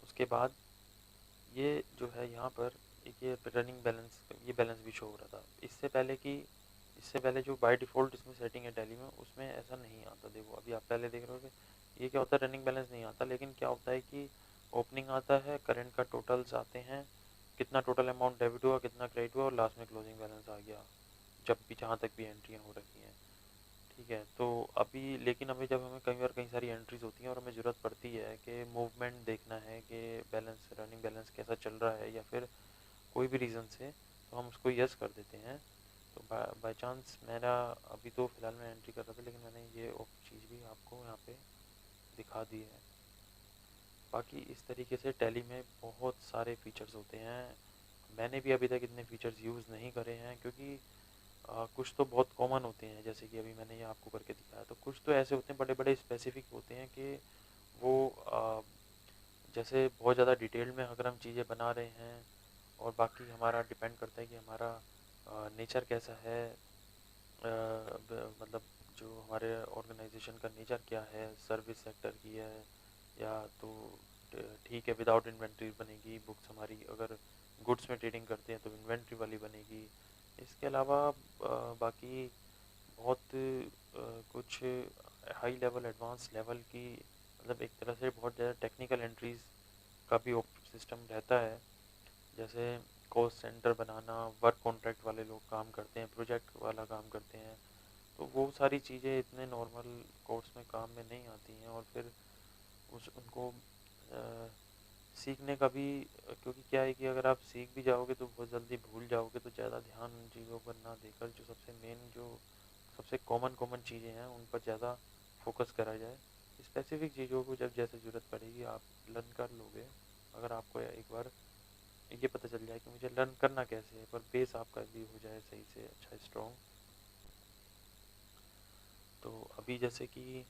उसके बाद ये जो है यहाँ पर एक ये रनिंग बैलेंस, ये बैलेंस भी शो हो रहा था। इससे पहले जो बाय डिफ़ॉल्ट इसमें सेटिंग है टैली में, उसमें ऐसा नहीं आता। देखो अभी आप पहले देख रहे हो कि ये क्या होता है, रनिंग बैलेंस नहीं आता, लेकिन क्या होता है कि ओपनिंग आता है, करंट का टोटल्स आते हैं, कितना टोटल अमाउंट डेबिट हुआ, कितना क्रेडिट हुआ, और लास्ट में क्लोजिंग बैलेंस आ गया, जब भी जहाँ तक भी एंट्रियाँ हो रखी हैं। ठीक है, तो अभी लेकिन अभी जब हमें कई बार कई सारी एंट्रीज होती हैं और हमें ज़रूरत पड़ती है कि मूवमेंट देखना है कि बैलेंस रनिंग बैलेंस कैसा चल रहा है, या फिर कोई भी रीज़न से, तो हम उसको यस कर देते हैं। तो बाय चांस मेरा अभी तो फ़िलहाल मैं एंट्री कर रहा था, लेकिन मैंने ये चीज़ भी आपको यहाँ पे दिखा दी है। बाकी इस तरीके से टैली में बहुत सारे फीचर्स होते हैं। मैंने भी अभी तक इतने फीचर्स यूज़ नहीं करे हैं, क्योंकि कुछ तो बहुत कॉमन होते हैं, जैसे कि अभी मैंने ये आपको करके दिखाया, तो कुछ तो ऐसे होते हैं बड़े बड़े स्पेसिफिक होते हैं कि वो जैसे बहुत ज़्यादा डिटेल में अगर हम चीज़ें बना रहे हैं, और बाकी हमारा डिपेंड करता है कि हमारा नेचर कैसा है, मतलब जो हमारे ऑर्गेनाइजेशन का नेचर क्या है, सर्विस सेक्टर की है, या तो ठीक है विदाउट इन्वेंट्री बनेगी बुक्स हमारी, अगर गुड्स में ट्रेडिंग करते हैं तो इन्वेंट्री वाली बनेगी। इसके अलावा बाकी बहुत कुछ हाई लेवल एडवांस लेवल की, मतलब एक तरह से बहुत ज़्यादा टेक्निकल एंट्रीज का भी सिस्टम रहता है। जैसे कॉस्ट सेंटर बनाना, वर्क कॉन्ट्रैक्ट वाले लोग काम करते हैं, प्रोजेक्ट वाला काम करते हैं, तो वो सारी चीज़ें इतने नॉर्मल कोर्स में काम में नहीं आती हैं, और फिर उनको सीखने का भी क्योंकि क्या है कि अगर आप सीख भी जाओगे तो बहुत जल्दी भूल जाओगे, तो ज़्यादा ध्यान उन चीज़ों पर ना देकर जो सबसे मेन, जो सबसे कॉमन कॉमन चीज़ें हैं उन पर ज़्यादा फोकस करा जाए। स्पेसिफिक चीज़ों को जब जैसे ज़रूरत पड़ेगी आप लर्न कर लोगे। अगर आपको एक बार ये पता चल जाए कि मुझे लर्न करना कैसे है, पर बेस आपका भी हो जाए सही से अच्छा स्ट्रॉन्ग। तो अभी जैसे कि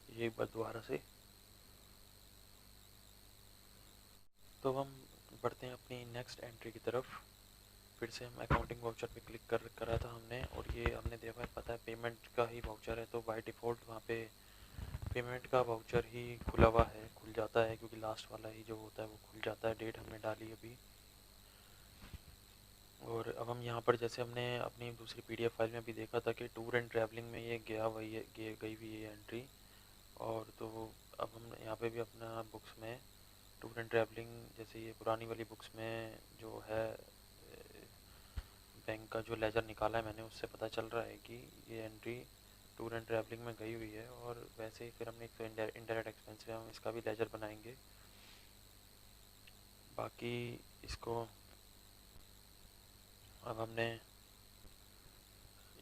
ये एक बार दोबारा से, तो हम बढ़ते हैं अपनी नेक्स्ट एंट्री की तरफ। फिर से हम अकाउंटिंग वाउचर पे क्लिक कर करा था हमने, और ये हमने देखा पता है पेमेंट का ही वाउचर है, तो बाय डिफ़ॉल्ट वहाँ पे पेमेंट का वाउचर ही खुला हुआ है, खुल जाता है, क्योंकि लास्ट वाला ही जो होता है वो खुल जाता है। डेट हमने डाली अभी। और अब हम यहाँ पर जैसे हमने अपनी दूसरी पीडीएफ फाइल में भी देखा था कि टूर एंड ट्रैवलिंग में ये गया वही गई हुई है एंट्री। और तो अब हम यहाँ पे भी अपना बुक्स में टूर एंड ट्रैवलिंग, जैसे ये पुरानी वाली बुक्स में जो है बैंक का जो लेजर निकाला है मैंने, उससे पता चल रहा है कि ये एंट्री टूर एंड ट्रैवलिंग में गई हुई है। और वैसे ही फिर हमने एक तो इनडायरेक्ट एक्सपेंस में हम इसका भी लेजर बनाएंगे। बाकी इसको अब हमने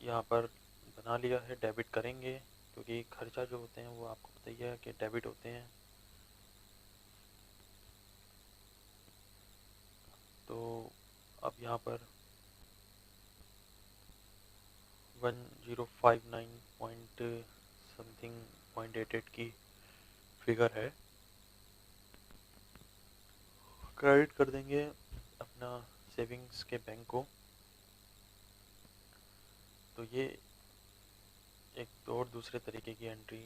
यहाँ पर बना लिया है, डेबिट करेंगे, क्योंकि खर्चा जो होते हैं वो आपको पता ही है कि डेबिट होते हैं। तो अब यहाँ पर 1059 पॉइंट समथिंग .88 की फिगर है, क्रेडिट कर देंगे अपना सेविंग्स के बैंक को। तो ये एक और दूसरे तरीके की एंट्री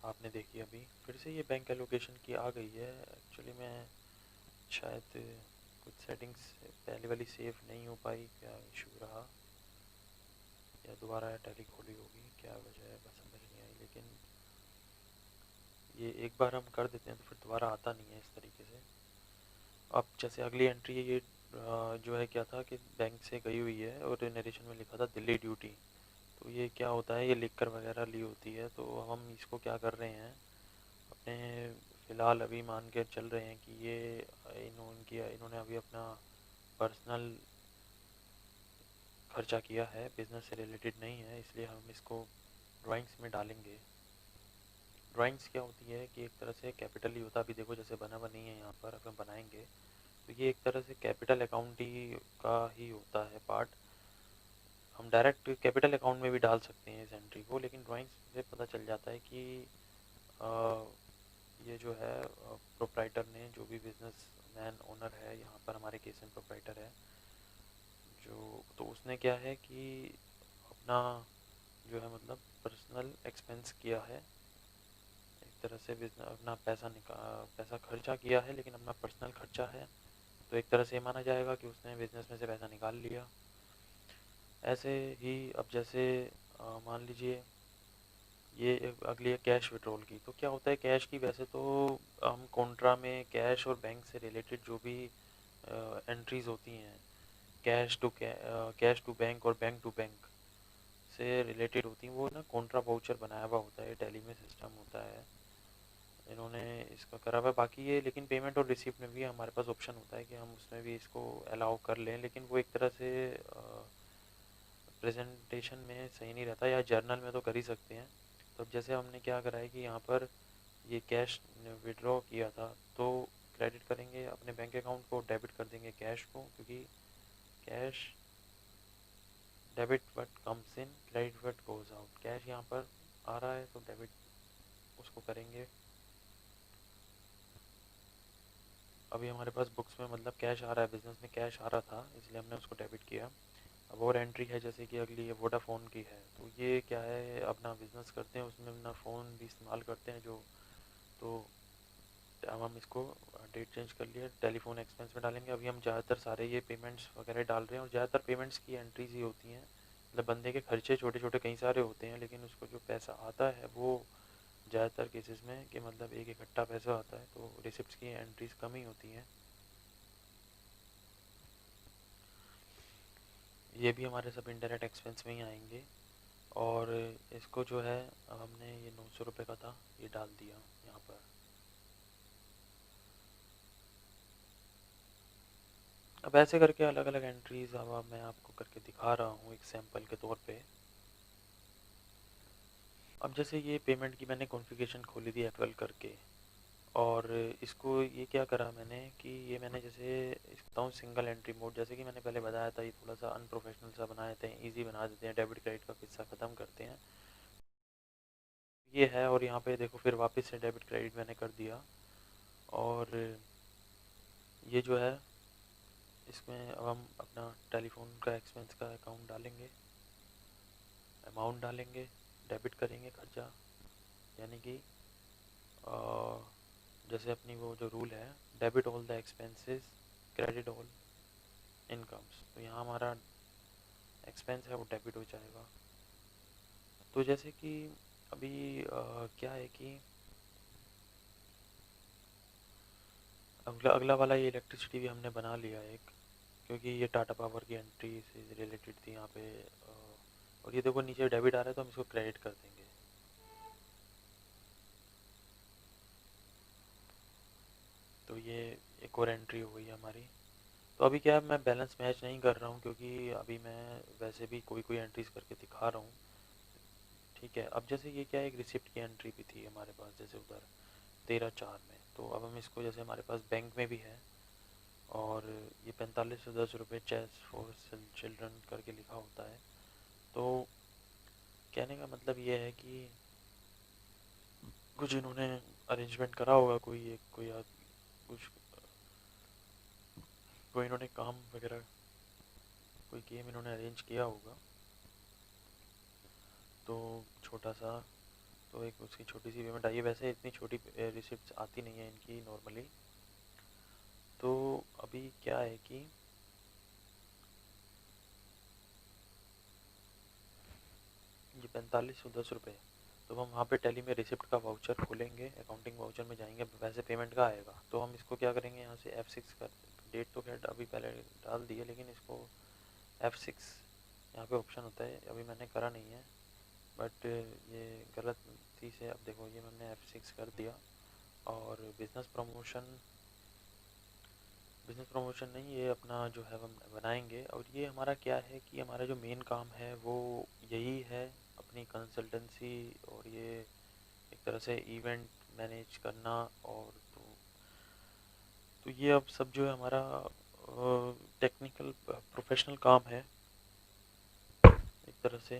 आपने देखी अभी। फिर से ये बैंक एलोकेशन की आ गई है। एक्चुअली मैं शायद कुछ सेटिंग्स पहले वाली सेव नहीं हो पाई, क्या इशू रहा, या दोबारा टैली खोली होगी, क्या वजह है बस समझ नहीं आई। लेकिन ये एक बार हम कर देते हैं तो फिर दोबारा आता नहीं है इस तरीके से। अब जैसे अगली एंट्री है ये जो है क्या था कि बैंक से गई हुई है और नरेशन में लिखा था दिल्ली ड्यूटी। तो ये क्या होता है, ये लिख कर वगैरह ली होती है। तो हम इसको क्या कर रहे हैं, अपने फ़िलहाल अभी मान के चल रहे हैं कि ये इन्होंने अभी अपना पर्सनल खर्चा किया है, बिज़नेस से रिलेटेड नहीं है, इसलिए हम इसको ड्राइंग्स में डालेंगे। ड्राइंग्स क्या होती है कि एक तरह से कैपिटल ही होता है। अभी देखो जैसे बना हुआ नहीं है यहाँ पर, अब हम बनाएंगे तो ये एक तरह से कैपिटल अकाउंट ही का ही होता है पार्ट। हम डायरेक्ट कैपिटल अकाउंट में भी डाल सकते हैं इस एंट्री को, लेकिन ड्राइंग्स से पता चल जाता है कि ये जो है प्रोप्राइटर ने, जो भी बिजनेस मैन ओनर है यहाँ पर, हमारे केस में प्रोप्राइटर है जो, तो उसने क्या है कि अपना जो है मतलब पर्सनल एक्सपेंस किया है एक तरह से, बिजनेस अपना पैसा खर्चा किया है, लेकिन अपना पर्सनल खर्चा है। तो एक तरह से माना जाएगा कि उसने बिजनेस में से पैसा निकाल लिया। ऐसे ही अब जैसे मान लीजिए ये अगली है कैश विड्रॉल की। तो क्या होता है कैश की, वैसे तो हम कॉन्ट्रा में कैश और बैंक से रिलेटेड जो भी एंट्रीज होती हैं, कैश टू बैंक और बैंक टू बैंक से रिलेटेड होती हैं, वो ना कॉन्ट्रा वाउचर बनाया हुआ होता है, टैली में सिस्टम होता है, इन्होंने इसका करा हुआ है। बाकी ये लेकिन पेमेंट और रिसीप्ट में भी हमारे पास ऑप्शन होता है कि हम उसमें भी इसको अलाउ कर लें, लेकिन वो एक तरह से प्रेजेंटेशन में सही नहीं रहता, या जर्नल में तो कर ही सकते हैं। तो अब जैसे हमने क्या करा है कि यहाँ पर ये कैश विड्रॉ किया था, तो क्रेडिट करेंगे अपने बैंक अकाउंट को, डेबिट कर देंगे कैश को, क्योंकि cash debit what comes in, credit what goes out. Cash यहाँ पर आ रहा है तो डेबिट उसको करेंगे। अभी हमारे पास बुक्स में मतलब कैश आ रहा है, बिजनेस में कैश आ रहा था, इसलिए हमने उसको डेबिट किया। अब और एंट्री है जैसे कि अगली है वोडाफोन की है। तो ये क्या है, अपना बिजनेस करते हैं उसमें अपना फ़ोन भी इस्तेमाल करते हैं जो, तो अब हम इसको डेट चेंज कर लिया, टेलीफोन एक्सपेंस में डालेंगे। अभी हम ज़्यादातर सारे ये पेमेंट्स वगैरह डाल रहे हैं, और ज़्यादातर पेमेंट्स की एंट्रीज ही होती हैं। मतलब बंदे के खर्चे छोटे छोटे कई सारे होते हैं, लेकिन उसको जो पैसा आता है वो ज़्यादातर केसेस में कि मतलब एक इकट्ठा पैसा आता है, तो रिसिप्ट्स की एंट्रीज कम ही होती हैं। ये भी हमारे सब इनडायरेक्ट एक्सपेंस में ही आएंगे। और इसको जो है अब हमने ये 900 रुपये का था, ये डाल दिया यहाँ पर। अब ऐसे करके अलग अलग एंट्रीज अब मैं आपको करके दिखा रहा हूँ एक सैंपल के तौर पे। अब जैसे ये पेमेंट की मैंने कॉन्फ़िगरेशन खोली थी F12 करके, और इसको ये क्या करा मैंने कि ये मैंने जैसे इसको हूँ सिंगल एंट्री मोड, जैसे कि मैंने पहले बताया था, ये थोड़ा सा अनप्रोफेशनल सा बना देते हैं, इजी बना देते हैं, डेबिट क्रेडिट का किस्सा ख़त्म करते हैं। ये है, और यहाँ पे देखो फिर वापस से डेबिट क्रेडिट मैंने कर दिया। और ये जो है इसमें अब हम अपना टेलीफोन का एक्सपेंस का अकाउंट डालेंगे, अमाउंट डालेंगे, डेबिट करेंगे खर्चा, यानी कि जैसे अपनी वो जो रूल है, debit all the expenses, credit all incomes, तो यहाँ हमारा एक्सपेंस है वो डेबिट हो जाएगा। तो जैसे कि अभी क्या है कि अगला अगला वाला ये इलेक्ट्रिसिटी भी हमने बना लिया एक, क्योंकि ये टाटा पावर की एंट्री से रिलेटेड थी यहाँ पे। और ये देखो नीचे डेबिट आ रहा है तो हम इसको क्रेडिट कर देंगे। तो ये एक और एंट्री हो गई हमारी। तो अभी क्या है, मैं बैलेंस मैच नहीं कर रहा हूँ क्योंकि अभी मैं वैसे भी कोई कोई एंट्रीज करके दिखा रहा हूँ। ठीक है, अब जैसे ये क्या है, एक रिसिप्ट की एंट्री भी थी हमारे पास जैसे उधर 13/4 में। तो अब हम इसको, जैसे हमारे पास बैंक में भी है, और ये 4510 रुपये चेस फॉर चिल्ड्रन करके लिखा होता है। तो कहने का मतलब ये है कि कुछ इन्होंने अरेंजमेंट करा होगा, कुछ कोई इन्होंने काम वगैरह, कोई गेम इन्होंने अरेंज किया होगा। तो छोटा सा, तो एक उसकी छोटी सी पेमेंट आई है। वैसे इतनी छोटी रिसिप्ट आती नहीं है इनकी नॉर्मली। तो अभी क्या है कि ये 4510 रुपये, तो हम वहाँ पे टैली में रिसिप्ट का वाउचर खोलेंगे, अकाउंटिंग वाउचर में जाएंगे, वैसे पेमेंट का आएगा। तो हम इसको क्या करेंगे, यहाँ से F6 कर, डेट तो खैर अभी पहले डाल दी है, लेकिन इसको F6 यहाँ पे ऑप्शन होता है, अभी मैंने करा नहीं है, बट ये गलती से, अब देखो ये मैंने F6 कर दिया। और बिजनेस प्रमोशन नहीं, ये अपना जो है हम बनाएंगे। और ये हमारा क्या है कि हमारा जो मेन काम है वो यही है, अपनी कंसल्टेंसी, और ये एक तरह से इवेंट मैनेज करना। और तो ये अब सब जो है हमारा टेक्निकल प्रोफेशनल काम है एक तरह से।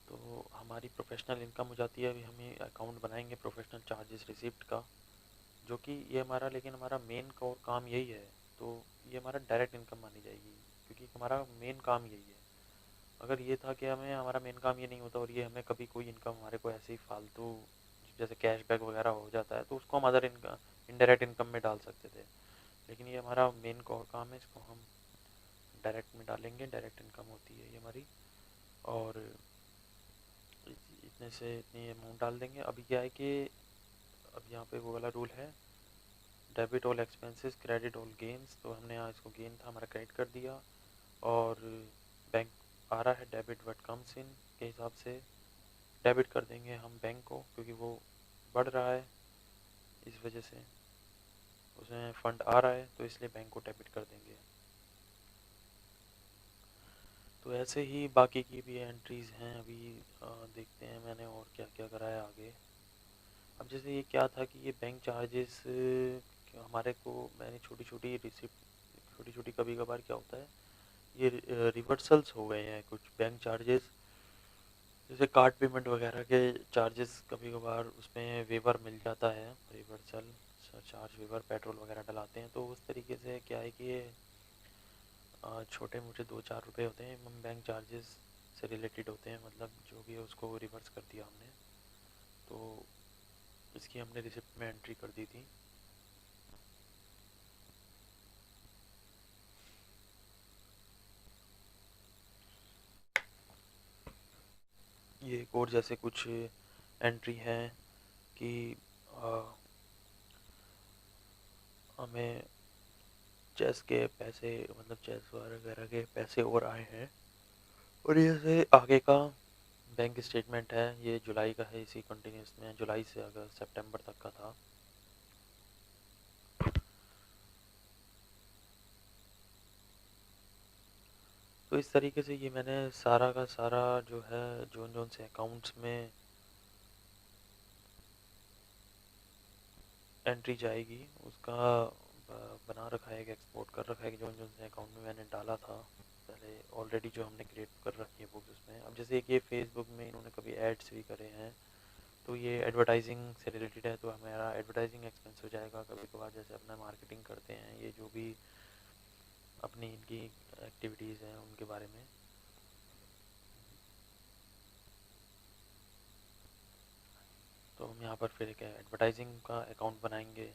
तो हमारी प्रोफेशनल इनकम हो जाती है। अभी हम ये अकाउंट बनाएंगे प्रोफेशनल चार्जेस रिसिप्ट का, जो कि ये हमारा, लेकिन हमारा मेन कोर काम यही है। तो ये हमारा डायरेक्ट इनकम मानी जाएगी, क्योंकि हमारा मेन काम यही है। अगर ये था कि हमें, हमारा मेन काम ये नहीं होता और ये हमें कभी कोई इनकम हमारे को ऐसे ही फालतू जैसे कैशबैक वगैरह हो जाता है, तो उसको हम अदर इनकम, इनडायरेक्ट इनकम में डाल सकते थे। लेकिन ये हमारा मेन कोर काम है, इसको हम डायरेक्ट में डालेंगे, डायरेक्ट इनकम होती है ये हमारी। और इतने से इतनी अमाउंट डाल देंगे। अभी क्या है कि अब यहाँ पे वो वाला रूल है, debit all expenses, credit all gains. तो हमने यहाँ इसको गेन था हमारा क्रेडिट कर दिया। और बैंक आ रहा है डेबिट व्हाट कम्स इन के हिसाब से डेबिट कर देंगे हम बैंक को, क्योंकि वो बढ़ रहा है, इस वजह से उसमें फंड आ रहा है, तो इसलिए बैंक को डेबिट कर देंगे। तो ऐसे ही बाकी की भी एंट्रीज हैं। अभी देखते हैं मैंने और क्या क्या कराया आगे। अब जैसे ये क्या था कि ये बैंक चार्जेस हमारे को, मैंने छोटी छोटी रिसिप्ट, छोटी छोटी, कभी कभार क्या होता है ये रिवर्सल्स हो गए हैं कुछ बैंक चार्जेस, जैसे कार्ड पेमेंट वगैरह के चार्जेस कभी कभार उसमें वेवर मिल जाता है, रिवर्सल चार्ज वेवर, पेट्रोल वगैरह डलाते हैं। तो उस तरीके से क्या है कि ये छोटे मोटे 2-4 रुपए होते हैं, हम बैंक चार्जेस से रिलेटेड होते हैं, मतलब जो भी है उसको रिवर्स कर दिया हमने। तो इसकी हमने रिसिप्ट में एंट्री कर दी थी। ये एक और जैसे कुछ एंट्री है कि हमें चेस के पैसे, मतलब चेस वगैरह के पैसे और आए हैं। और ये से आगे का बैंक स्टेटमेंट है, ये जुलाई का है, इसी कंटिन्यूस में जुलाई से अगस्त सितंबर तक का था। तो इस तरीके से ये मैंने सारा का सारा जो है जोन जोन से अकाउंट्स में एंट्री जाएगी उसका बना रखा है, एक एक्सपोर्ट कर रखा है कि जोन जोन से अकाउंट में मैंने डाला था पहले ऑलरेडी, जो हमने क्रिएट कर रखी है बुक्स उसमें। अब जैसे एक ये फेसबुक में इन्होंने कभी एड्स भी करे हैं, तो ये एडवर्टाइजिंग से रिलेटेड है, तो हमारा एडवर्टाइजिंग एक्सपेंस हो जाएगा। कभी कभार जैसे अपना मार्केटिंग करते हैं, ये जो भी अपनी इनकी एक्टिविटीज़ हैं उनके बारे में। तो हम यहाँ पर फिर एक एडवर्टाइजिंग का अकाउंट बनाएंगे।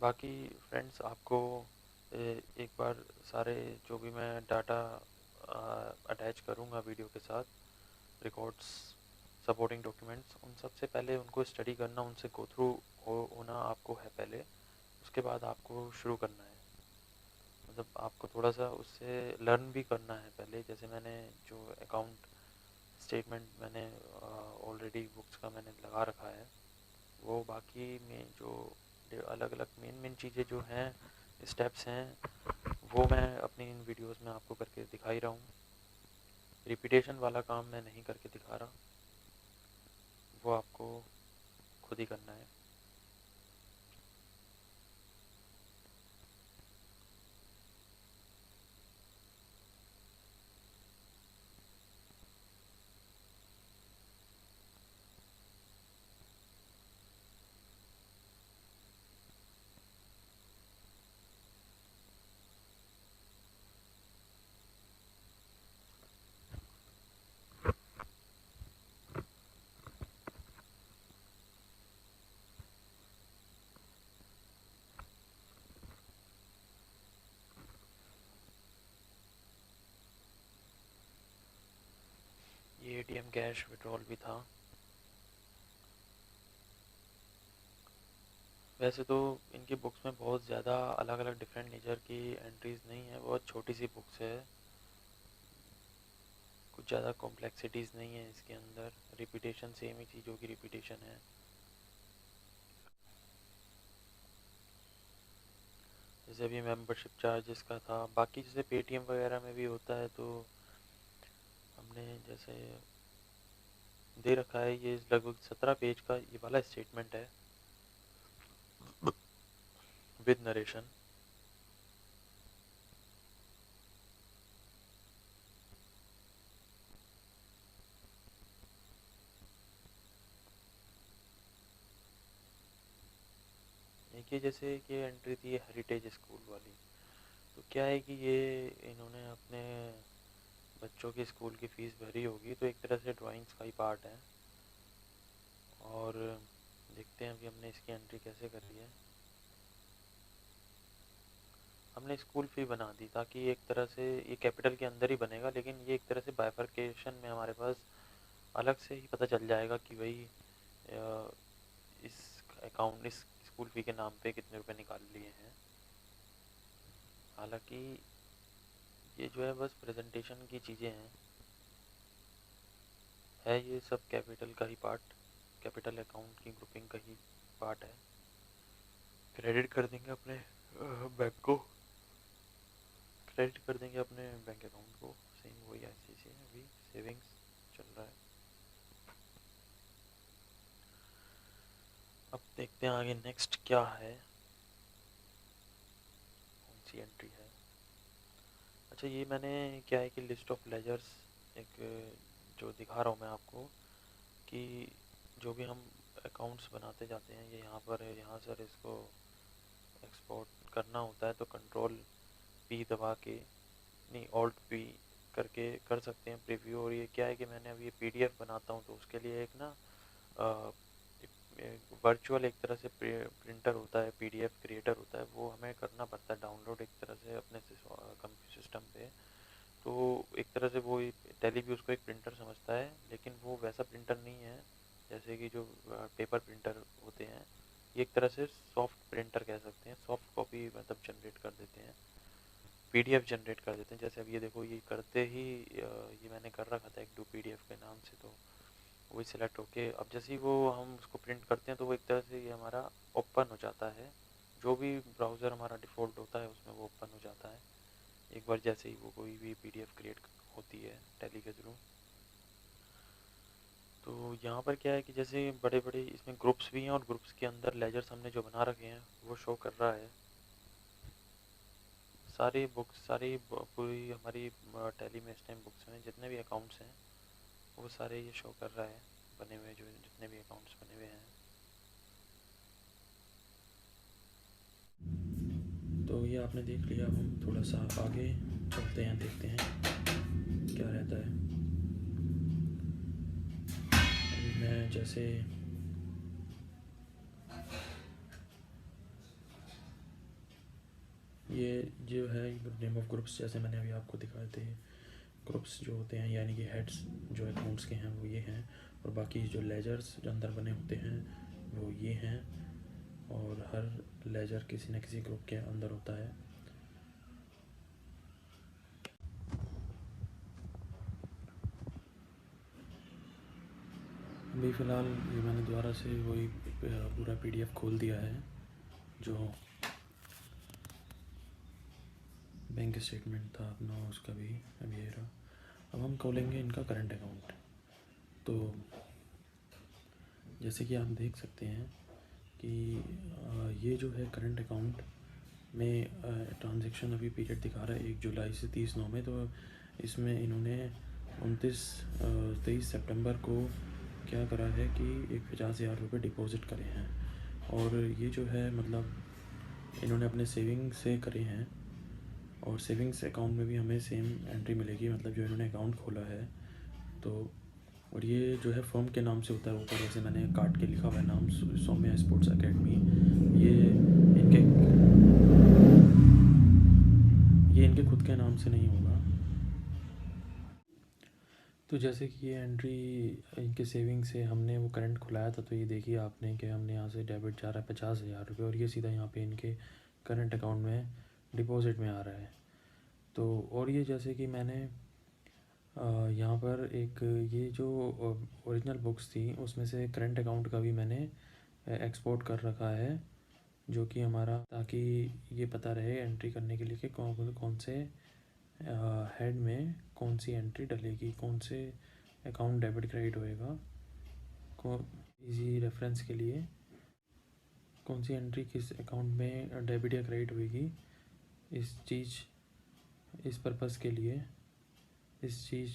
बाकी फ्रेंड्स आपको एक बार सारे जो भी मैं डाटा अटैच करूँगा वीडियो के साथ, रिकॉर्ड्स, सपोर्टिंग डॉक्यूमेंट्स, उन सबसे पहले उनको स्टडी करना, उनसे गो थ्रू होना आपको है पहले, उसके बाद आपको शुरू करना है। मतलब आपको थोड़ा सा उससे लर्न भी करना है पहले। जैसे मैंने जो अकाउंट स्टेटमेंट मैंने ऑलरेडी बुक्स का मैंने लगा रखा है, वो बाकी में जो अलग अलग मेन मेन चीज़ें जो हैं, स्टेप्स हैं, वो मैं अपनी इन वीडियोस में आपको करके दिखा ही रहा हूँ। रिपीटेशन वाला काम मैं नहीं करके दिखा रहा, वो आपको खुद ही करना है। ये एटीएम कैश विड्रॉल भी था। वैसे तो इनकी बुक्स में बहुत ज़्यादा अलग अलग डिफरेंट नेचर की एंट्रीज नहीं है, बहुत छोटी सी बुक्स है, कुछ ज़्यादा कॉम्प्लेक्सिटीज़ नहीं है इसके अंदर। रिपीटेशन सेम ही चीज़ों की रिपीटेशन है। जैसे अभी मेंबरशिप चार्जेस का था, बाकी जैसे पेटीएम वगैरह में भी होता है, तो हमने जैसे दे रखा है, ये लगभग 17 पेज का ये वाला स्टेटमेंट है विद नरेशन। एक ये जैसे कि एंट्री थी हेरिटेज स्कूल वाली, तो क्या है कि ये इन्होंने अपने बच्चों की स्कूल की फ़ीस भरी होगी, तो एक तरह से ड्राइंग्स का ही पार्ट है। और देखते हैं अभी हमने इसकी एंट्री कैसे करी है। हमने स्कूल फ़ी बना दी ताकि एक तरह से ये कैपिटल के अंदर ही बनेगा, लेकिन ये एक तरह से बाइफरकेशन में हमारे पास अलग से ही पता चल जाएगा कि भाई इस अकाउंट, इस स्कूल फ़ी के नाम पे कितने रुपए निकाल लिए हैं। हालांकि ये जो है बस प्रेजेंटेशन की चीज़ें हैं, है ये सब कैपिटल का ही पार्ट, कैपिटल अकाउंट की ग्रुपिंग का ही पार्ट है। क्रेडिट कर देंगे अपने बैंक को, क्रेडिट कर देंगे अपने बैंक अकाउंट को, सेम वही ICC है, अभी सेविंग्स चल रहा है। अब देखते हैं आगे नेक्स्ट क्या है, कौन सी एंट्री है। अच्छा, ये मैंने क्या है कि लिस्ट ऑफ लेजर्स एक जो दिखा रहा हूँ मैं आपको, कि जो भी हम अकाउंट्स बनाते जाते हैं, ये यहाँ पर है, यहाँ सर इसको एक्सपोर्ट करना होता है तो कंट्रोल P दबा के, नहीं ऑल्ट P करके कर सकते हैं प्रीव्यू। और ये क्या है कि मैंने अभी ये PDF बनाता हूँ, तो उसके लिए एक ना वर्चुअल एक तरह से प्रिंटर होता है, PDF क्रिएटर होता है, वो हमें करना पड़ता है डाउनलोड एक तरह से अपने कंप्यूटर सिस्टम पे। तो एक तरह से वो टैली भी उसको एक प्रिंटर समझता है, लेकिन वो वैसा प्रिंटर नहीं है जैसे कि जो पेपर प्रिंटर होते हैं। ये एक तरह से सॉफ्ट प्रिंटर कह सकते हैं, सॉफ्ट कॉपी मतलब जनरेट कर देते हैं, पीडीएफ जनरेट कर देते हैं। जैसे अब ये देखो, ये करते ही ये मैंने कर रखा था एक डू पीडीएफ के नाम से, तो वही सिलेक्ट होके अब जैसे ही वो हम उसको प्रिंट करते हैं तो वो एक तरह से ये हमारा ओपन हो जाता है। जो भी ब्राउज़र हमारा डिफ़ॉल्ट होता है उसमें वो ओपन हो जाता है एक बार जैसे ही वो कोई भी पीडीएफ क्रिएट होती है टैली के थ्रू। तो यहाँ पर क्या है कि जैसे बड़े बड़े इसमें ग्रुप्स भी हैं और ग्रुप्स के अंदर लेजर्स हमने जो बना रखे हैं वो शो कर रहा है। सारी बुक्स, पूरी हमारी टैली में इस टाइम बुक्स में जितने भी अकाउंट्स हैं वो सारे ये शो कर रहा है, बने हुए जो जितने भी अकाउंट्स बने हुए हैं। तो ये आपने देख लिया। अब हम थोड़ा सा आगे चलते हैं, देखते हैं क्या रहता है। अभी मैं जैसे ये जो है नेम ऑफ ग्रुप्स, जैसे मैंने अभी आपको दिखाए थे, ग्रुप्स जो होते हैं यानी कि हेड्स जो अकाउंट्स के हैं वो ये हैं, और बाकी जो लेजर्स जो अंदर बने होते हैं वो ये हैं, और हर लेजर किसी न किसी ग्रुप के अंदर होता है। अभी फ़िलहाल ये मैंने दोबारा से वही पूरा पीडीएफ खोल दिया है जो बैंक स्टेटमेंट था अपना, उसका भी अब ये रहा। अब हम खोलेंगे इनका करंट अकाउंट। तो जैसे कि आप देख सकते हैं कि ये जो है करंट अकाउंट में ट्रांजैक्शन अभी पीरियड दिखा रहा है 1 जुलाई से 30 नौ में। तो इसमें इन्होंने 23 सितंबर को क्या करा है कि 50,000 रुपये डिपॉज़िट करे हैं, और ये जो है मतलब इन्होंने अपने सेविंग से करे हैं, और सेविंग्स अकाउंट में भी हमें सेम एंट्री मिलेगी, मतलब जो इन्होंने अकाउंट खोला है। तो और ये जो है फर्म के नाम से होता है, ऊपर वैसे मैंने काट के लिखा हुआ है नाम, सौम्या स्पोर्ट्स एकेडमी। ये इनके खुद के नाम से नहीं होगा। तो जैसे कि ये एंट्री इनके सेविंग से हमने वो करंट खुलाया था, तो ये देखिए आपने कि हमने यहाँ से डेबिट जा रहा है 50,000 रुपये, और ये सीधा यहाँ पे इनके करंट अकाउंट में डिपॉजिट में आ रहा है। तो और ये जैसे कि मैंने यहाँ पर एक ये जो ओरिजिनल बुक्स थी उसमें से करंट अकाउंट का भी मैंने एक्सपोर्ट कर रखा है, जो कि हमारा, ताकि ये पता रहे एंट्री करने के लिए कि कौन से हेड में कौन सी एंट्री डलेगी, कौन से अकाउंट डेबिट क्रेडिट होएगा, इजी रेफरेंस के लिए कौन सी एंट्री किस अकाउंट में डेबिट या क्रेडिट होएगी। इस पर्पज़ के लिए, इस चीज़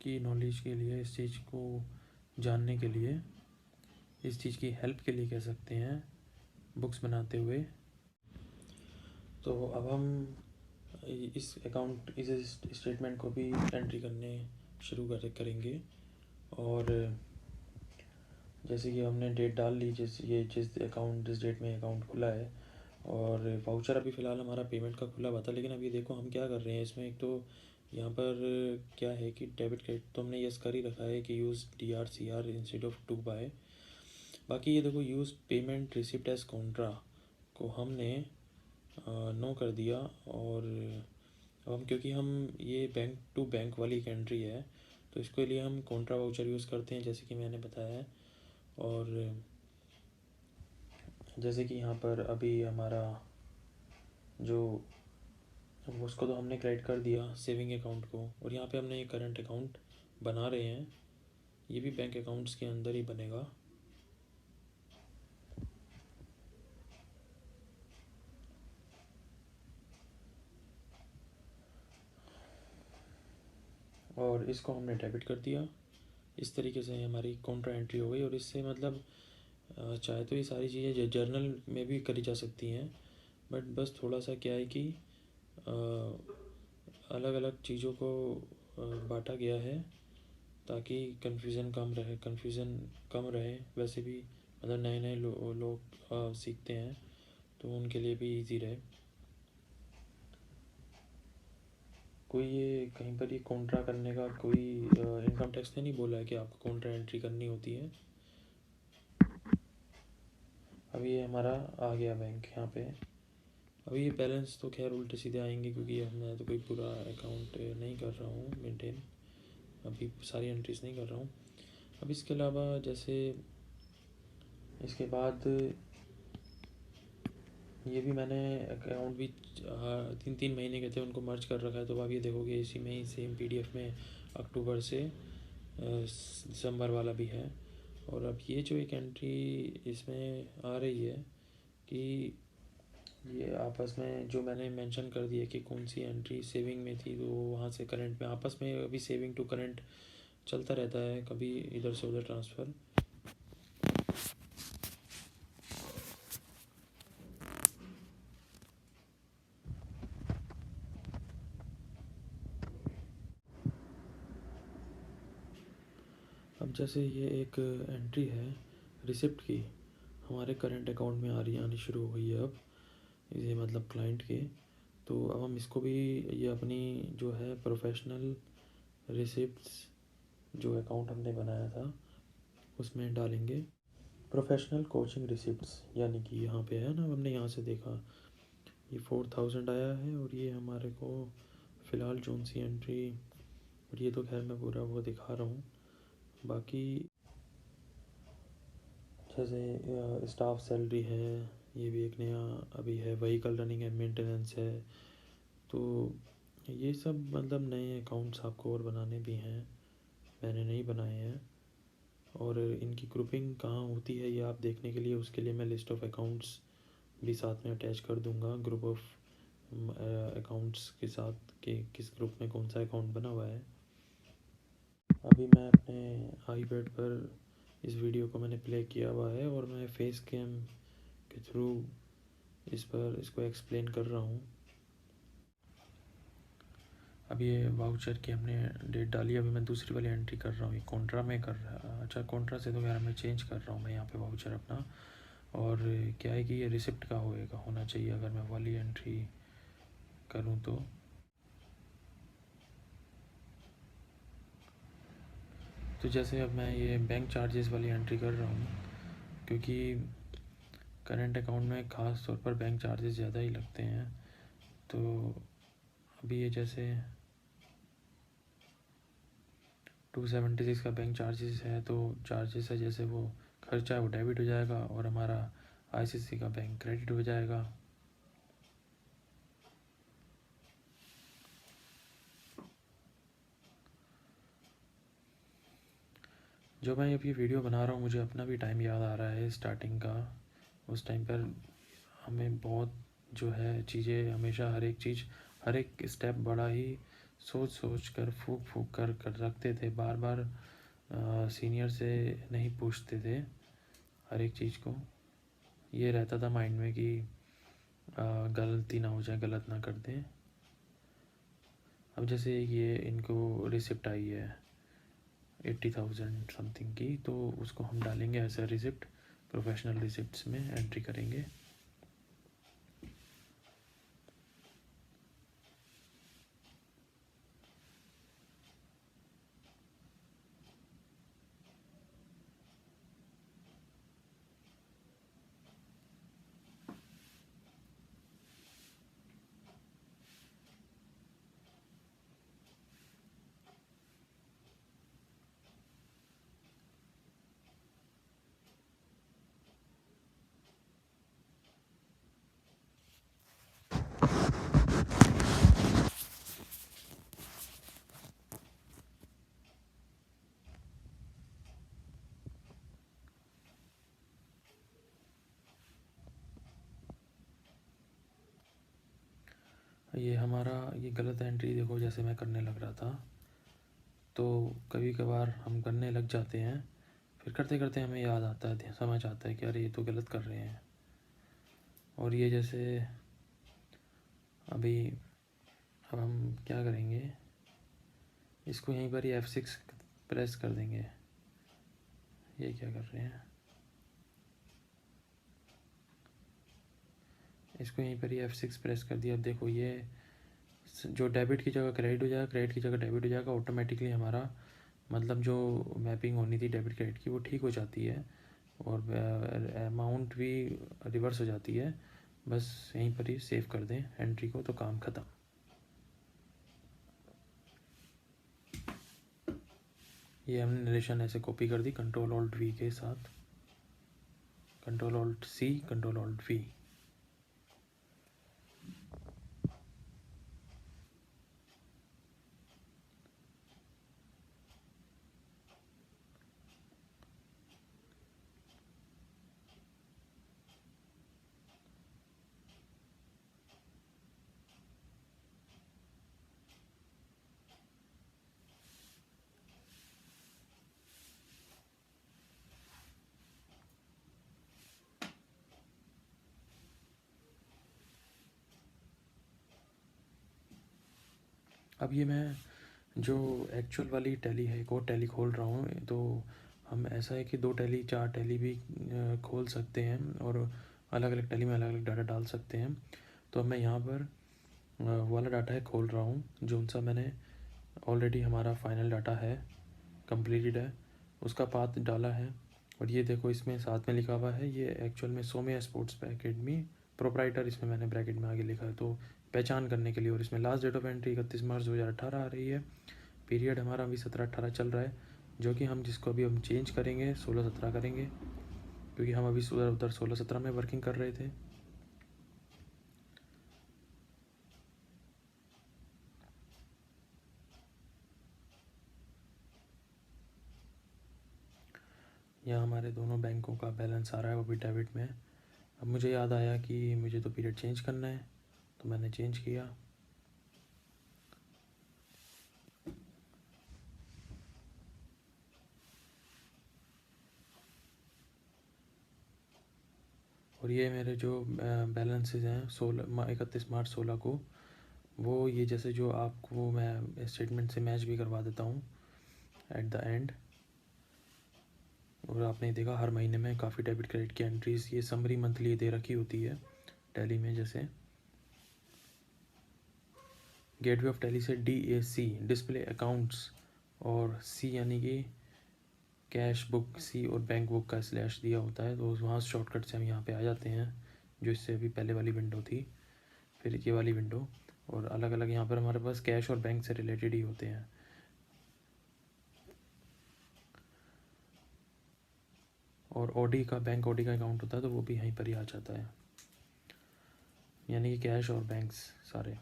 की नॉलेज के लिए, इस चीज़ को जानने के लिए, इस चीज़ की हेल्प के लिए कह सकते हैं बुक्स बनाते हुए। तो अब हम इस स्टेटमेंट को भी एंट्री करने शुरू करेंगे। और जैसे कि हमने डेट डाल ली, जिस डेट में अकाउंट खुला है, और वाउचर अभी फ़िलहाल हमारा पेमेंट का खुला हुआ था। लेकिन अभी देखो हम क्या कर रहे हैं इसमें, एक तो यहाँ पर क्या है कि डेबिट क्रेडिट तो हमने यस कर ही रखा है कि use DRCR instead of to by. बाकी ये देखो use payment receipt as contra को हमने नो कर दिया। और अब हम, क्योंकि हम ये बैंक टू बैंक वाली एक एंट्री है, तो इसके लिए हम कॉन्ट्रा वाउचर यूज़ करते हैं, जैसे कि मैंने बताया है। और जैसे कि यहाँ पर अभी हमारा जो, उसको तो हमने क्रेडिट कर दिया सेविंग अकाउंट को, और यहाँ पे हमने ये करंट अकाउंट बना रहे हैं, ये भी बैंक अकाउंट्स के अंदर ही बनेगा। और इसको हमने डेबिट कर दिया। इस तरीके से हमारी कॉन्ट्रा एंट्री हो गई, और इससे मतलब चाहे तो ये सारी चीज़ें जर्नल में भी करी जा सकती हैं, बट बस थोड़ा सा क्या है कि अलग अलग चीज़ों को बांटा गया है ताकि कन्फ्यूज़न कम रहे। वैसे भी मतलब नए नए लोग सीखते हैं, तो उनके लिए भी इजी रहे। कोई ये कहीं पर ये कॉन्ट्रा करने का कोई इनकम टैक्स ने नहीं बोला है कि आपको कॉन्ट्रा एंट्री करनी होती है। अभी ये हमारा आ गया बैंक यहाँ पे। अभी ये बैलेंस तो खैर उल्टे सीधे आएंगे क्योंकि मैं तो कोई पूरा अकाउंट नहीं कर रहा हूँ मेंटेन, अभी सारी एंट्रीज नहीं कर रहा हूँ। अब इसके अलावा जैसे इसके बाद ये भी मैंने अकाउंट भी 3 महीने के थे उनको मर्ज कर रखा है, तो आप ये देखोगे इसी में ही सेम PDF में अक्टूबर से दिसंबर वाला भी है। और अब ये जो एक एंट्री इसमें आ रही है कि ये आपस में जो मैंने मेंशन कर दिया कि कौन सी एंट्री सेविंग में थी, तो वहाँ से करंट में आपस में अभी सेविंग टू करंट चलता रहता है, कभी इधर से उधर ट्रांसफ़र। अब जैसे ये एक एंट्री है रिसिप्ट की, हमारे करंट अकाउंट में आनी शुरू हो गई है अब, ये मतलब क्लाइंट के। तो अब हम इसको भी ये अपनी जो है प्रोफेशनल रिसिप्ट्स जो अकाउंट हमने बनाया था उसमें डालेंगे। प्रोफेशनल कोचिंग रिसिप्ट्स यानी कि यहाँ पे है ना, हमने यहाँ से देखा ये 4000 आया है, और ये हमारे को फ़िलहाल जोन सी एंट्री, और ये तो खैर मैं पूरा वो दिखा रहा हूँ। बाकी जैसे स्टाफ सैलरी है, ये भी एक नया अभी है, व्हीकल रनिंग है, मेंटेनेंस है। तो ये सब मतलब नए अकाउंट्स आपको और बनाने भी हैं, मैंने नहीं बनाए हैं। और इनकी ग्रुपिंग कहाँ होती है ये आप देखने के लिए, उसके लिए मैं लिस्ट ऑफ अकाउंट्स भी साथ में अटैच कर दूंगा, ग्रुप ऑफ अकाउंट्स के साथ कि किस ग्रुप में कौन सा अकाउंट बना हुआ है। अभी मैं अपने आईपैड पर इस वीडियो को मैंने प्ले किया हुआ है और मैं फेस कैम के थ्रू इसको एक्सप्लेन कर रहा हूँ। अब ये वाउचर की हमने डेट डाली, अभी मैं दूसरी वाली एंट्री कर रहा हूँ, ये कॉन्ट्रा में कर रहा। अच्छा, कॉन्ट्रा से तो यार मैं चेंज कर रहा हूँ मैं यहाँ पे वाउचर अपना। और क्या है कि ये रिसिप्ट का होना चाहिए अगर मैं वाली एंट्री करूँ तो जैसे अब मैं ये बैंक चार्जेस वाली एंट्री कर रहा हूँ क्योंकि करंट अकाउंट में ख़ास तौर पर बैंक चार्जेस ज़्यादा ही लगते हैं। तो अभी ये जैसे 276 का बैंक चार्जेस है, तो चार्जेस है जैसे वो खर्चा है वो डेबिट हो जाएगा और हमारा ICICI का बैंक क्रेडिट हो जाएगा। जो मैं अभी वीडियो बना रहा हूँ मुझे अपना भी टाइम याद आ रहा है स्टार्टिंग का। उस टाइम पर हमें बहुत जो है चीज़ें हमेशा हर एक स्टेप बड़ा ही सोच सोच कर फूक फूक कर रखते थे, बार बार सीनियर से नहीं पूछते थे हर एक चीज़ को। ये रहता था माइंड में कि गलती ना हो जाए, गलत ना कर दें। अब जैसे ये इनको रिसिप्ट आई है 80,000 समथिंग की, तो उसको हम डालेंगे as a receipt, professional receipts में एंट्री करेंगे। ये हमारा ये गलत एंट्री देखो, जैसे मैं करने लग रहा था तो कभी कभार हम करने लग जाते हैं, फिर करते करते हमें याद आता है, समझ आता है कि अरे ये तो गलत कर रहे हैं। और ये जैसे अभी अब हम क्या करेंगे, इसको यहीं पर ही F6 प्रेस कर देंगे। ये क्या कर रहे हैं, इसको यहीं पर ही F6 प्रेस कर दिया। अब देखो ये जो डेबिट की जगह क्रेडिट हो जाएगा, क्रेडिट की जगह डेबिट हो जाएगा, ऑटोमेटिकली हमारा मतलब जो मैपिंग होनी थी डेबिट क्रेडिट की वो ठीक हो जाती है और अमाउंट भी रिवर्स हो जाती है। बस यहीं पर ही सेव कर दें एंट्री को तो काम ख़त्म। ये हमने नरेशन ऐसे कॉपी कर दी कंट्रोल ऑल्ट वी के साथ, control alt C, control alt V. अब ये मैं जो एक्चुअल वाली टैली है एक और टैली खोल रहा हूँ, तो हम ऐसा है कि 2 टैली 4 टैली भी खोल सकते हैं और अलग अलग टैली में अलग अलग डाटा डाल सकते हैं। तो अब मैं यहाँ पर वो वाला डाटा है खोल रहा हूँ जो सा मैंने ऑलरेडी हमारा फाइनल डाटा है, कंप्लीटेड है, उसका पाथ डाला है। और ये देखो इसमें साथ में लिखा हुआ है ये एक्चुअल में सौम्या स्पोर्ट्स एकेडमी प्रोप्राइटर, इसमें मैंने ब्रैकेट में आगे लिखा है तो पहचान करने के लिए। और इसमें लास्ट डेट ऑफ एंट्री 31 मार्च 2018 आ रही है। पीरियड हमारा अभी 17-18 चल रहा है, जो कि हम जिसको अभी हम चेंज करेंगे 16-17 करेंगे, क्योंकि हम अभी उधर 16-17 में वर्किंग कर रहे थे। यहाँ हमारे दोनों बैंकों का बैलेंस आ रहा है, वो भी डेबिट में। अब मुझे याद आया कि मुझे तो पीरियड चेंज करना है, तो मैंने चेंज किया। और ये मेरे जो बैलेंसेस हैं 31 मार्च 16 को, वो ये जैसे जो आपको मैं स्टेटमेंट से मैच भी करवा देता हूँ एट द एंड। और आपने देखा हर महीने में काफ़ी डेबिट क्रेडिट की एंट्रीज ये समरी मंथली दे रखी होती है टैली में। जैसे गेटवे ऑफ टैली से DAC डिस्प्ले अकाउंट्स और C यानी कि कैश बुक, C और बैंक बुक का स्लैश दिया होता है, तो वहाँ शॉर्टकट से हम यहाँ पे आ जाते हैं, जो इससे अभी पहले वाली विंडो थी, फिर ये वाली विंडो। और अलग अलग यहाँ पर हमारे पास कैश और बैंक से रिलेटेड ही होते हैं। और OD का बैंक OD का अकाउंट होता है तो वो भी यहीं पर ही आ जाता है, यानी कि कैश और बैंक्स सारे।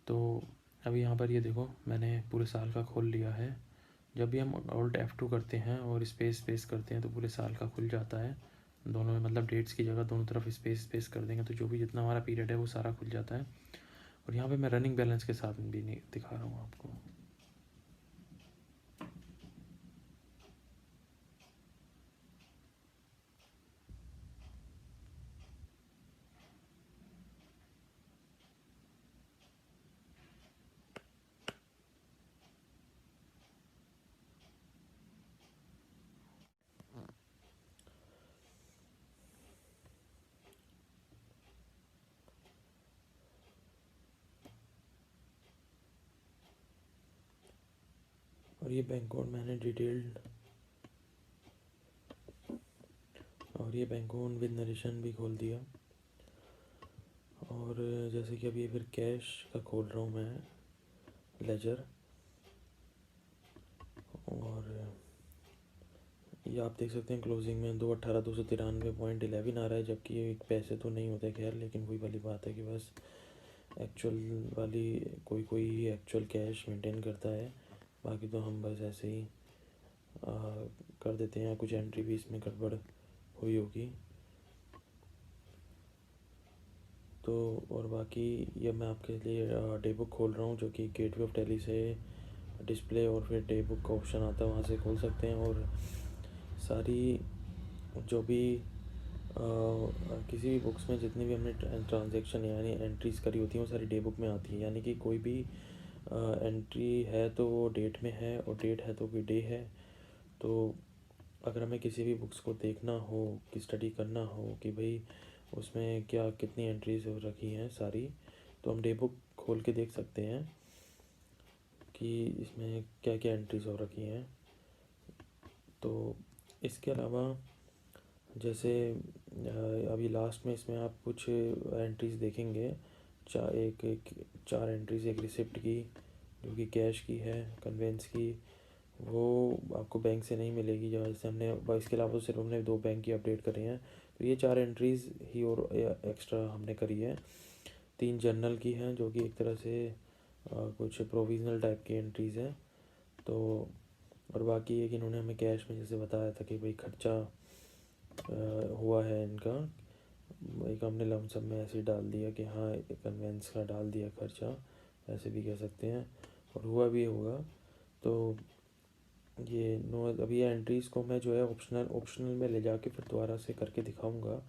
तो अभी यहाँ पर ये देखो मैंने पूरे साल का खोल लिया है। जब भी हम Alt F2 करते हैं और स्पेस करते हैं तो पूरे साल का खुल जाता है दोनों में, मतलब डेट्स की जगह दोनों तरफ स्पेस कर देंगे तो जो भी जितना हमारा पीरियड है वो सारा खुल जाता है। और यहाँ पे मैं रनिंग बैलेंस के साथ भी नहीं दिखा रहा हूँ आपको। और ये बैंक अकाउंट मैंने डिटेल्ड, और ये बैंक अकाउंट विद नरेशन भी खोल दिया। और जैसे कि अभी फिर कैश का खोल रहा हूँ मैं लेजर, और ये आप देख सकते हैं क्लोजिंग में 218,293.11 आ रहा है, जबकि ये पैसे तो नहीं होते खैर, लेकिन वही वाली बात है कि बस एक्चुअल वाली कोई कोई ही एक्चुअल कैश मेंटेन करता है, बाकी तो हम बस ऐसे ही कर देते हैं। कुछ एंट्री भी इसमें गड़बड़ हुई होगी तो। और बाकी ये मैं आपके लिए डे बुक खोल रहा हूँ, जो कि गेटवे ऑफ टैली से डिस्प्ले और फिर डे बुक का ऑप्शन आता है, वहाँ से खोल सकते हैं। और सारी जो भी किसी भी बुक्स में जितनी भी हमने ट्रांजैक्शन यानी एंट्रीज़ करी होती हैं वो सारी डे बुक में आती है, यानी कि कोई भी एंट्री है तो वो डेट में है और डेट है तो भी डे है। तो अगर हमें किसी भी बुक्स को देखना हो कि स्टडी करना हो कि भाई उसमें क्या कितनी एंट्रीज हो रखी हैं सारी, तो हम डे बुक खोल के देख सकते हैं कि इसमें क्या क्या एंट्रीज हो रखी हैं। तो इसके अलावा जैसे अभी लास्ट में इसमें आप कुछ एंट्रीज देखेंगे, चार एंट्रीज एक रिसिप्ट की जो कि कैश की है, कन्वेंस की, वो आपको बैंक से नहीं मिलेगी। जैसे हमने इसके अलावा सिर्फ हमने 2 बैंक की अपडेट करी हैं, तो ये 4 एंट्रीज़ ही और एक्स्ट्रा हमने करी है। 3 जर्नल की हैं जो कि एक तरह से कुछ प्रोविज़नल टाइप की एंट्रीज़ हैं। तो और बाकी एक इन्होंने हमें कैश में जैसे बताया था कि भाई खर्चा हुआ है इनका, एक हमने लमसम में ऐसे ही डाल दिया कि हाँ कन्वेंस का डाल दिया खर्चा, ऐसे भी कह सकते हैं, और हुआ भी होगा। तो ये नो अभी ये एंट्रीज़ को मैं जो है ऑप्शनल में ले जाके फिर दोबारा से करके दिखाऊंगा।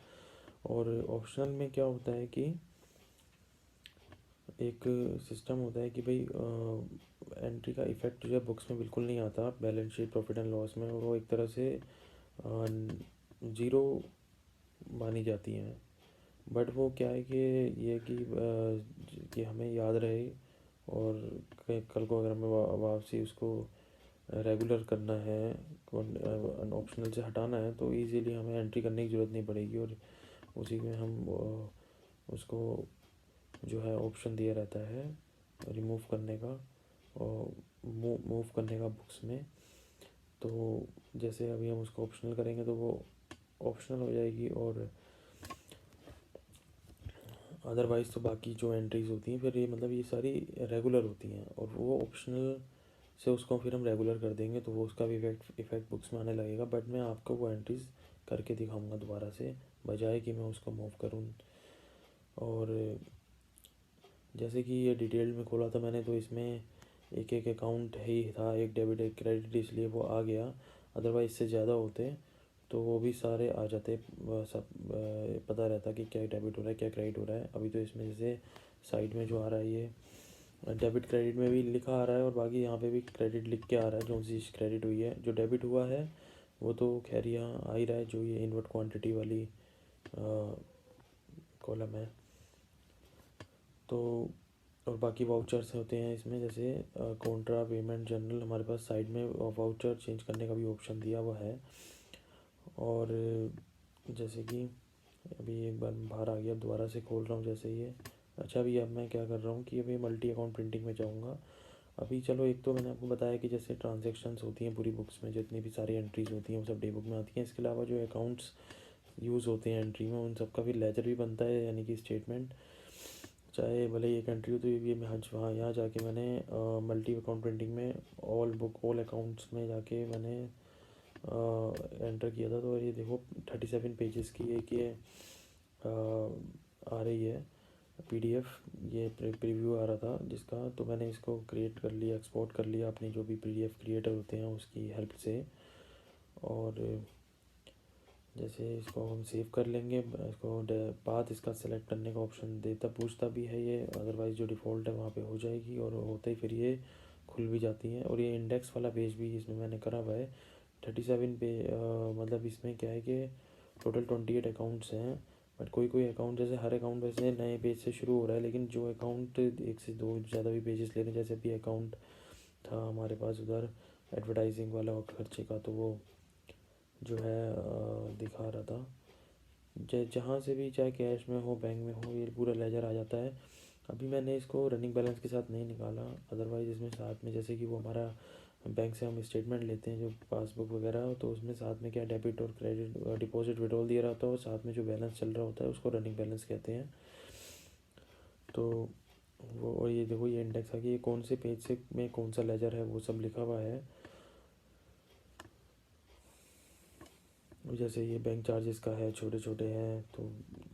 और ऑप्शनल में क्या होता है कि एक सिस्टम होता है कि भाई एंट्री का इफ़ेक्ट जो है बुक्स में बिल्कुल नहीं आता balance sheet profit and loss में, और वो एक तरह से ज़ीरो मानी जाती हैं। बट वो क्या है कि ये कि हमें याद रहे, और कल को अगर हमें वापसी उसको रेगुलर करना है, ऑप्शनल से हटाना है, तो इजीली हमें एंट्री करने की ज़रूरत नहीं पड़ेगी, और उसी में हम उसको जो है ऑप्शन दिया रहता है रिमूव करने का और मूव करने का बुक्स में। तो जैसे अभी हम उसको ऑप्शनल करेंगे तो वो ऑप्शनल हो जाएगी, और अदरवाइज़ तो बाकी जो एंट्रीज़ होती हैं फिर ये मतलब ये सारी रेगुलर होती हैं, और वो ऑप्शनल से उसको फिर हम रेगुलर कर देंगे तो वो उसका भी इफ़ेक्ट बुक्स में आने लगेगा। बट मैं आपको वो एंट्रीज़ करके दिखाऊंगा दोबारा से, बजाय कि मैं उसको मूव करूँ। और जैसे कि ये डिटेल में खोला था मैंने, तो इसमें एक एक अकाउंट ही था, एक डेबिट एक क्रेडिट, इसलिए वो आ गया। अदरवाइज़ इससे ज़्यादा होते तो वो भी सारे आ जाते, सब पता रहता कि क्या डेबिट हो रहा है क्या क्रेडिट हो रहा है। अभी तो इसमें जैसे साइड में जो आ रहा है ये डेबिट क्रेडिट में भी लिखा आ रहा है, और बाकी यहाँ पे भी क्रेडिट लिख के आ रहा है जो चीज़ क्रेडिट हुई है। जो डेबिट हुआ है वो तो खैर यहाँ आ ही रहा है, जो ये इनवर्ट क्वांटिटी वाली कॉलम है। तो और बाकी वाउचर्स होते हैं इसमें, जैसे कॉन्ट्रा पेमेंट जर्नल हमारे पास साइड में वाउचर चेंज करने का भी ऑप्शन दिया हुआ है। और जैसे कि अभी एक बार बाहर आ गया, दोबारा से खोल रहा हूँ जैसे ये। अच्छा, अभी अब मैं क्या कर रहा हूँ कि अभी मल्टी अकाउंट प्रिंटिंग में जाऊँगा। अभी चलो, एक तो मैंने आपको बताया कि जैसे ट्रांजैक्शंस होती हैं पूरी बुक्स में, जितनी भी सारी एंट्रीज़ होती हैं वो सब डे बुक में आती हैं। इसके अलावा जो अकाउंट्स यूज़ होते हैं एंट्री में, उन सब का भी लेजर भी बनता है, यानी कि स्टेटमेंट। चाहे भले ही एक एंट्री हो, तो ये मैं हाँ यहाँ जाके मैंने मल्टी अकाउंट प्रिंटिंग में ऑल अकाउंट्स में जाके मैंने एंटर किया था। तो ये देखो 37 पेजेस की एक ये आ रही है PDF, ये प्रीव्यू आ रहा था जिसका। तो मैंने इसको क्रिएट कर लिया, एक्सपोर्ट कर लिया अपनी जो भी PDF क्रिएटर होते हैं उसकी हेल्प से। और जैसे इसको हम सेव कर लेंगे, इसको पाथ इसका सेलेक्ट करने का ऑप्शन देता पूछता भी है ये, अदरवाइज़ जो डिफ़ॉल्ट है वहाँ पे हो जाएगी, और होते ही फिर ये खुल भी जाती हैं। और ये इंडेक्स वाला पेज भी इसमें मैंने करा हुआ है 37 पे। मतलब इसमें क्या है कि टोटल 28 अकाउंट्स हैं, बट कोई कोई अकाउंट, जैसे हर अकाउंट वैसे नए पेज से शुरू हो रहा है, लेकिन जो अकाउंट एक से दो ज़्यादा भी पेजेस ले रहे हैं, जैसे भी अकाउंट था हमारे पास उधर एडवर्टाइजिंग वाला और खर्चे का, तो वो जो है दिखा रहा था। जहाँ से भी, चाहे कैश में हो बैंक में हो, ये पूरा लेजर आ जाता है। अभी मैंने इसको रनिंग बैलेंस के साथ नहीं निकाला, अदरवाइज़ इसमें साथ में जैसे कि वो हमारा बैंक से हम स्टेटमेंट लेते हैं जो पासबुक वगैरह, तो उसमें साथ में क्या डेबिट और क्रेडिट डिपॉजिट विड्रॉल दिया रहता है, और साथ में जो बैलेंस चल रहा होता है उसको रनिंग बैलेंस कहते हैं। तो वो, और ये देखो ये इंडेक्स है कि ये कौन से पेज से में कौन सा लेजर है वो सब लिखा हुआ है। जैसे ये बैंक चार्जेस का है, छोटे छोटे हैं, तो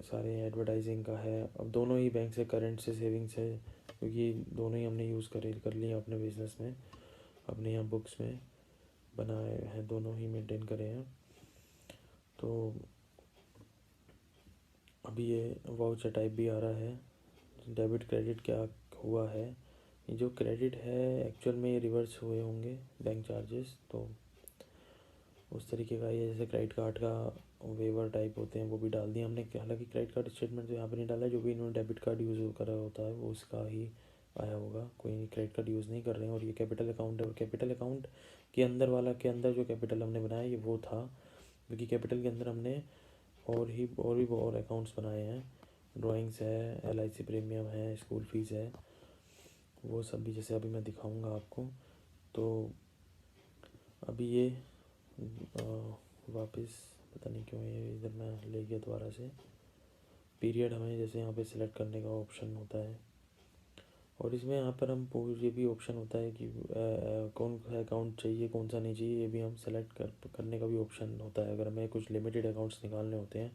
सारे एडवर्टाइजिंग का है। अब दोनों ही बैंक से, करंट से सेविंग्स है, क्योंकि दोनों ही हमने यूज़ कर लिए अपने बिज़नेस में, अपने यहाँ बुक्स में बनाए हैं, दोनों ही मेंटेन करे हैं। तो अभी ये वाउचर टाइप भी आ रहा है, डेबिट क्रेडिट क्या हुआ है। ये जो क्रेडिट है एक्चुअल में ये रिवर्स हुए होंगे बैंक चार्जेस, तो उस तरीके का ये, जैसे क्रेडिट कार्ड का वेवर टाइप होते हैं वो भी डाल दिए हमने। हालांकि क्रेडिट कार्ड स्टेटमेंट तो यहाँ पे नहीं डाला है, जो भी इन्होंने डेबिट कार्ड यूज़ करा होता है वो उसका ही आया होगा, कोई क्रेडिट कार्ड यूज़ नहीं कर रहे हैं। और ये कैपिटल अकाउंट है, और कैपिटल अकाउंट के अंदर वाला के अंदर जो कैपिटल हमने बनाया ये वो था, क्योंकि कैपिटल के अंदर हमने और भी और अकाउंट्स बनाए हैं। ड्राइंग्स है, LIC प्रीमियम है, स्कूल फ़ीस है, वो सब भी जैसे अभी मैं दिखाऊंगा आपको। तो अभी ये वापस पता नहीं क्यों ये इधर मैं ले गया दोबारा से। पीरियड हमें जैसे यहाँ पे सिलेक्ट करने का ऑप्शन होता है, और इसमें यहाँ पर हम ये भी ऑप्शन होता है कि कौन सा अकाउंट चाहिए कौन सा नहीं चाहिए, ये भी हम सेलेक्ट करने का भी ऑप्शन होता है अगर हमें कुछ लिमिटेड अकाउंट्स निकालने होते हैं।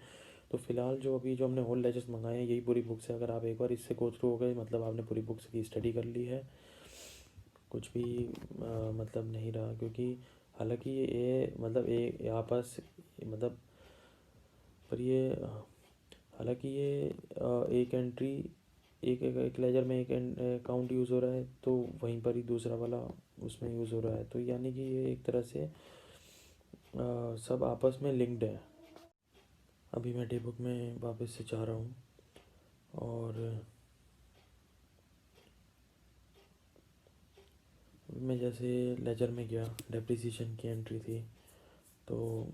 तो फ़िलहाल जो हमने होल लेजर्स मंगाए हैं यही पूरी बुक्स है। अगर आप एक बार इससे गो थ्रू हो गए मतलब आपने पूरी बुक्स की स्टडी कर ली है, कुछ भी मतलब नहीं रहा। क्योंकि हालांकि ये मतलब ये आपस मतलब पर ये हालांकि ये एक एंट्री एक लेजर में एक अकाउंट यूज़ हो रहा है तो वहीं पर ही दूसरा वाला उसमें यूज़ हो रहा है, तो यानी कि ये एक तरह से सब आपस में लिंक्ड है। अभी मैं डे बुक में वापस से जा रहा हूँ, और मैं जैसे लेजर में गया, डेप्रिसिएशन की एंट्री थी, तो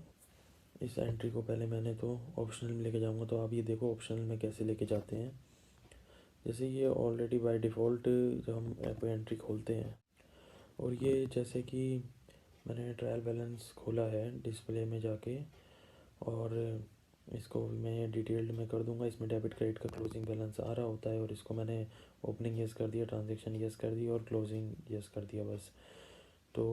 इस एंट्री को पहले मैंने तो ऑप्शनल में लेके जाऊँगा। तो आप ये देखो ऑप्शनल में कैसे लेके जाते हैं। जैसे ये ऑलरेडी बाय डिफ़ॉल्ट जब हम ऐप एंट्री खोलते हैं, और ये जैसे कि मैंने ट्रायल बैलेंस खोला है डिस्प्ले में जाके, और इसको मैं डिटेल्ड में कर दूंगा। इसमें डेबिट क्रेडिट का क्लोजिंग बैलेंस आ रहा होता है, और इसको मैंने ओपनिंग यस कर दिया, ट्रांजैक्शन यस कर दी, और क्लोजिंग यस कर दिया बस। तो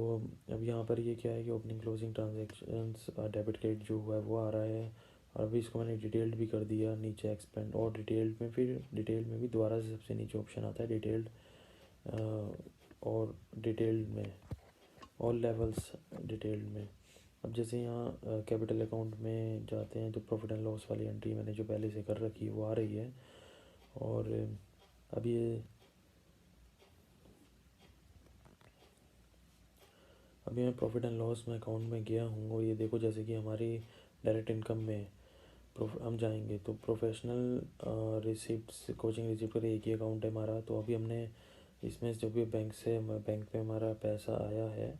अब यहाँ पर ये क्या है कि opening closing transactions debit credit जो हुआ है वो आ रहा है। और अभी इसको मैंने डिटेल्ड भी कर दिया नीचे एक्सपेंड, और डिटेल्ड में फिर डिटेल्ड में भी दोबारा से सबसे नीचे ऑप्शन आता है डिटेल्ड, और डिटेल्ड में ऑल लेवल्स डिटेल्ड में। अब जैसे यहाँ कैपिटल अकाउंट में जाते हैं तो प्रॉफिट एंड लॉस वाली एंट्री मैंने जो पहले से कर रखी है वो आ रही है। और अब ये अभी मैं प्रॉफिट एंड लॉस में अकाउंट में गया हूँ, और ये देखो जैसे कि हमारी डायरेक्ट इनकम में हम जाएंगे तो प्रोफेशनल रिसिप्ट्स कोचिंग रिसिप्ट का एक ही अकाउंट है हमारा। तो अभी हमने इसमें जो भी बैंक में हमारा पैसा आया है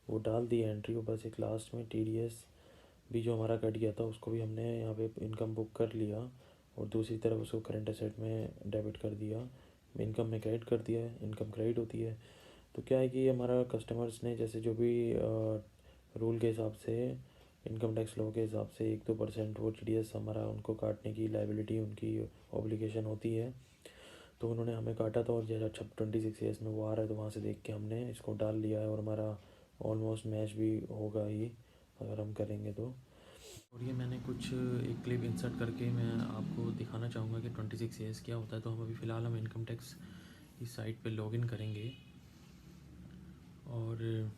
वो डाल दी एंट्री, और बस एक लास्ट में TDS भी जो हमारा कट गया था उसको भी हमने यहाँ पे इनकम बुक कर लिया, और दूसरी तरफ उसको करंट एसेट में डेबिट कर दिया, इनकम में क्रेडिट कर दिया है, इनकम क्रेडिट होती है। तो क्या है कि हमारा कस्टमर्स ने जैसे जो भी रूल के हिसाब से इनकम टैक्स लॉ के हिसाब से 1-2% वो TDS हमारा उनको काटने की लाइबिलिटी उनकी ऑब्लिगेशन होती है, तो उन्होंने हमें काटा था। और जैसा अच्छा 26 ईयर्स में वो आ रहा है तो वहाँ से देख के हमने इसको डाल लिया है, और हमारा ऑलमोस्ट मैच भी होगा ही अगर हम करेंगे तो। और ये मैंने कुछ एक क्लिप इंसर्ट करके मैं आपको दिखाना चाहूँगा कि 26 ईयर्स क्या होता है। तो हम अभी फ़िलहाल हम इनकम टैक्स इस साइट पे लॉगिन करेंगे, और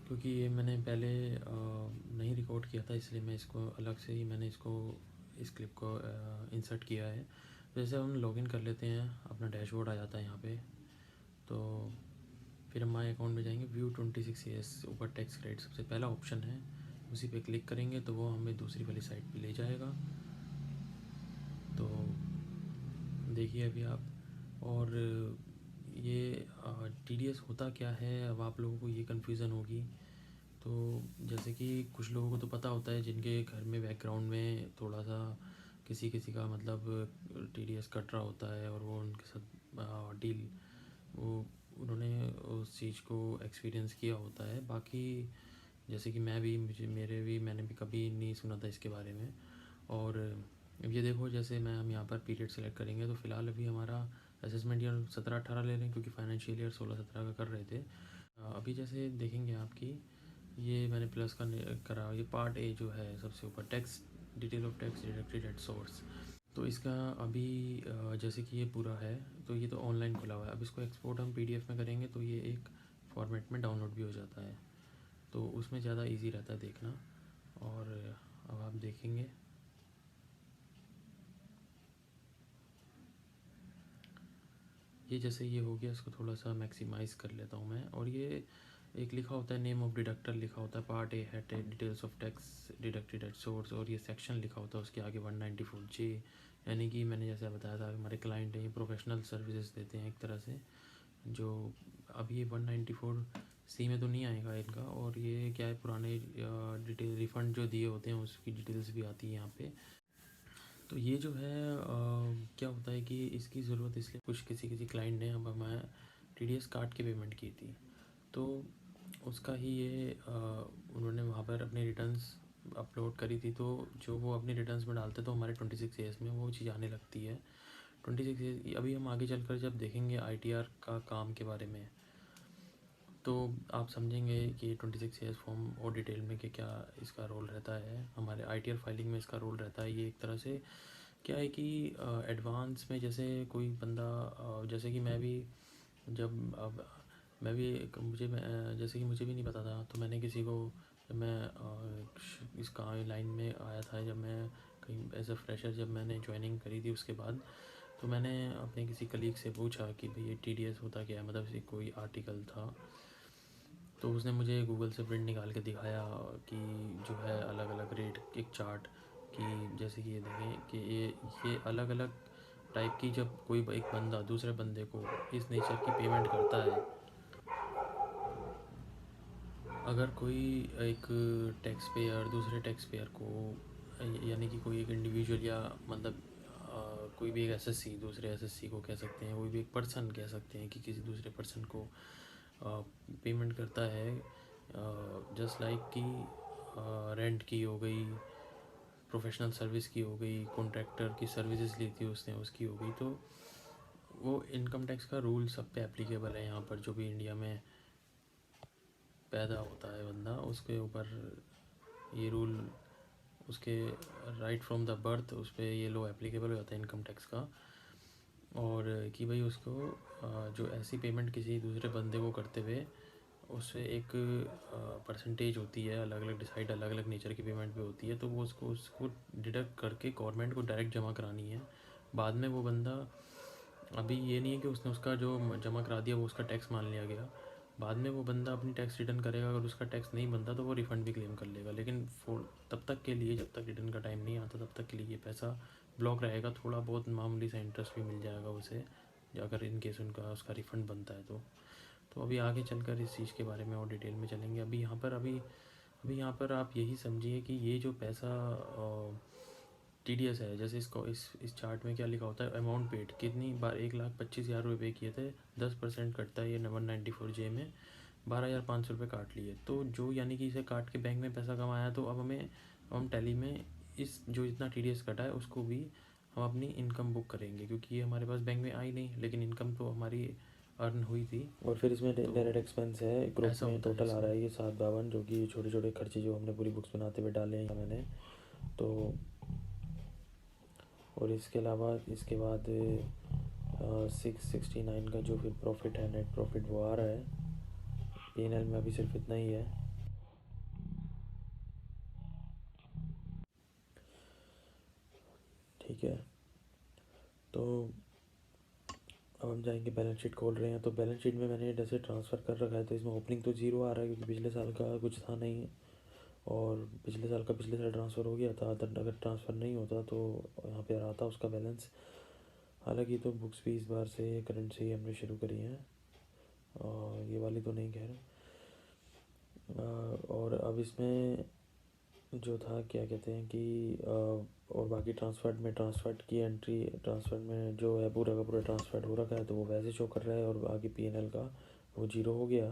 क्योंकि ये मैंने पहले नहीं रिकॉर्ड किया था इसलिए मैं इसको अलग से ही मैंने इसको इस क्लिप को इंसर्ट किया है। जैसे हम लॉगिन कर लेते हैं, अपना डैशबोर्ड आ जाता है यहाँ पे, तो फिर हम माई अकाउंट में जाएंगे, व्यू 26 ईयर्स ऊपर टैक्स क्रेडिट सबसे पहला ऑप्शन है, उसी पे क्लिक करेंगे तो वो हमें दूसरी वाली साइट पे ले जाएगा। तो देखिए अभी आप, और ये TDS होता क्या है, अब आप लोगों को ये कन्फ्यूज़न होगी। तो जैसे कि कुछ लोगों को तो पता होता है जिनके घर में बैकग्राउंड में थोड़ा सा किसी किसी का मतलब TDS कट रहा होता है, और वो उनके साथ डील वो उन्होंने उस चीज़ को एक्सपीरियंस किया होता है। बाकी जैसे कि मैंने भी कभी नहीं सुना था इसके बारे में। और अब ये देखो जैसे हम यहाँ पर पीरियड सेलेक्ट करेंगे तो फ़िलहाल अभी हमारा असेसमेंट ईयर 17-18 ले रहे हैं, क्योंकि फाइनेंशियल ईयर 16-17 का कर रहे थे। अभी जैसे देखेंगे आपकी ये मैंने प्लस का करा, ये पार्ट A जो है सबसे ऊपर tax detail of tax deducted at source. तो इसका अभी जैसे कि ये पूरा है तो ये तो ऑनलाइन खुला हुआ है। अब इसको एक्सपोर्ट हम PDF में करेंगे तो ये एक फॉर्मेट में डाउनलोड भी हो जाता है, तो उसमें ज़्यादा इजी रहता है देखना। और अब आप देखेंगे ये जैसे ये हो गया, इसको थोड़ा सा मैक्सिमाइज़ कर लेता हूँ मैं। और ये एक लिखा होता है नेम ऑफ डिडक्टर, लिखा होता है पार्ट ए है details of tax deducted at source, और ये सेक्शन लिखा होता है उसके आगे 194J। यानी कि मैंने जैसे बताया था हमारे क्लाइंट हैं ये प्रोफेशनल सर्विसेज देते हैं एक तरह से, जो अब ये 194C में तो नहीं आएगा इनका। और ये क्या है, पुराने डिटेल रिफ़ंड जो दिए होते हैं उसकी डिटेल्स भी आती है यहाँ पे। तो ये जो है क्या होता है कि इसकी ज़रूरत इसलिए कुछ किसी क्लाइंट ने अब हमें TDS काट के पेमेंट की थी, तो उसका ही ये उन्होंने वहाँ पर अपनी रिटर्न्स अपलोड करी थी। तो जो वो अपनी रिटर्न्स में डालते तो हमारे 26A में वो चीज़ आने लगती है। 26A अभी हम आगे चलकर जब देखेंगे ITR का काम के बारे में, तो आप समझेंगे कि 26A फॉर्म और डिटेल में कि क्या इसका रोल रहता है। हमारे ITR फाइलिंग में इसका रोल रहता है। ये एक तरह से क्या है कि एडवांस में जैसे कोई बंदा जैसे कि मैं भी जब अब मैं भी जैसे कि मुझे भी नहीं पता था, तो मैंने किसी को जब मैं इसका लाइन में आया था, जब मैं कहीं एज अ फ्रेशर जब मैंने ज्वाइनिंग करी थी उसके बाद, तो मैंने अपने किसी कलीग से पूछा कि भाई ये TDS होता क्या है, मतलब ये कोई आर्टिकल था। तो उसने मुझे गूगल से प्रिंट निकाल के दिखाया कि जो है अलग अलग रेट एक चार्ट कि जैसे कि ये देखें कि ये अलग अलग टाइप की, जब कोई एक बंदा दूसरे बंदे को इस नेचर की पेमेंट करता है, अगर कोई एक टैक्स पेयर दूसरे टैक्स पेयर को यानी कि कोई एक इंडिविजुअल या मतलब कोई भी एक SSC दूसरे SSC को कह सकते हैं, कोई भी एक पर्सन कह सकते हैं कि किसी दूसरे पर्सन को पेमेंट करता है, जस्ट लाइक कि रेंट की हो गई, प्रोफेशनल सर्विस की हो गई, कॉन्ट्रैक्टर की सर्विसेज ली थी उसने उसकी हो गई, तो वो इनकम टैक्स का रूल सब पे एप्लीकेबल है। यहाँ पर जो भी इंडिया में पैदा होता है बंदा, उसके ऊपर ये रूल उसके राइट फ्रॉम द बर्थ उस पर ये लो एप्लीकेबल हो जाता है इनकम टैक्स का। और कि भाई उसको जो ऐसी पेमेंट किसी दूसरे बंदे को करते हुए उससे एक परसेंटेज होती है अलग अलग डिसाइड अलग अलग नेचर की पेमेंट पे होती है, तो वो उसको डिडक्ट करके गवर्नमेंट को डायरेक्ट जमा करानी है। बाद में वो बंदा, अभी ये नहीं है कि उसने उसका जो जमा करा दिया वो उसका टैक्स मान लिया गया, बाद में वो बंदा अपनी टैक्स रिटर्न करेगा, अगर उसका टैक्स नहीं बनता तो वो रिफ़ंड भी क्लेम कर लेगा। लेकिन तब तक के लिए, जब तक रिटर्न का टाइम नहीं आता, तब तक के लिए ये पैसा ब्लॉक रहेगा। थोड़ा बहुत मामूली सा इंटरेस्ट भी मिल जाएगा उसे, अगर इन केस उनका उसका रिफ़ंड बनता है तो अभी आगे चलकर इस चीज़ के बारे में और डिटेल में चलेंगे। अभी यहाँ पर आप यही समझिए कि ये जो पैसा TDS है, जैसे इसको इस चार्ट में क्या लिखा होता है, अमाउंट पेड कितनी बार 1,25,000 रुपये किए थे, 10% कटता है ये 194J में, 12,500 रुपये काट लिए। तो जो यानी कि इसे काट के बैंक में पैसा कमाया, तो अब हम टैली में इस जो इतना TDS कटा है उसको भी हम अपनी इनकम बुक करेंगे, क्योंकि ये हमारे पास बैंक में आई नहीं, लेकिन इनकम तो हमारी अर्न हुई थी।
और फिर इसमें
तो
डायरेक्ट एक्सपेंस है ग्रुप
ऐसा
में
होता है
टोटल आ
इसमें।
रहा है ये 752, जो कि छोटे छोटे खर्चे जो हमने पूरी बुक्स बनाते हुए डाले हैं मैंने। तो और इसके अलावा इसके बाद 669 का जो फिर प्रॉफिट है, नेट प्रॉफिट, वो आ रहा है P&L में। अभी सिर्फ इतना ही है। ठीक है, तो अब हम जाएंगे, बैलेंस शीट खोल रहे हैं। तो बैलेंस शीट में मैंने जैसे ट्रांसफ़र कर रखा है, तो इसमें ओपनिंग तो ज़ीरो आ रहा है क्योंकि पिछले साल का कुछ था नहीं, और पिछले साल ट्रांसफ़र हो गया था। अगर ट्रांसफ़र नहीं होता तो यहाँ पे आ रहा था उसका बैलेंस। हालांकि तो बुक्स भी इस बार से करंट से ही हमने शुरू करी हैं, और ये वाली तो नहीं कह रहे। और अब इसमें जो था क्या कहते हैं कि और बाकी ट्रांसफ़र की एंट्री, ट्रांसफ़र में जो है पूरा का पूरा ट्रांसफ़र हो रखा है, तो वो वैसे शो कर रहा है, और आगे P&L का वो ज़ीरो हो गया।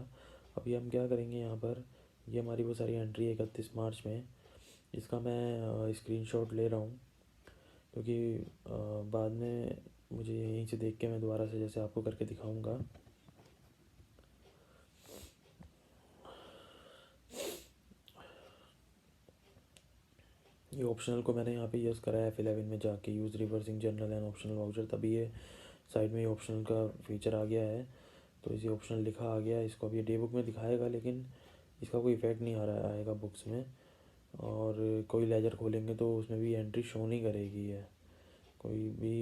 अभी हम क्या करेंगे यहाँ पर, ये हमारी वो सारी एंट्री है 31 मार्च में, इसका मैं स्क्रीनशॉट ले रहा हूँ, क्योंकि बाद में मुझे यहीं से देख के मैं दोबारा से जैसे आपको करके दिखाऊंगा। ये ऑप्शनल को मैंने यहाँ पे यूज़ करा है F11 में जाके, use reversing general and optional voucher, तभी ये साइड में ये ऑप्शनल का फीचर आ गया है। तो इसे ऑप्शनल लिखा आ गया, इसको अभी डे बुक में दिखाएगा, लेकिन इसका कोई इफेक्ट नहीं आ रहा आएगा बुक्स में। और कोई लेजर खोलेंगे तो उसमें भी एंट्री शो नहीं करेगी है कोई भी।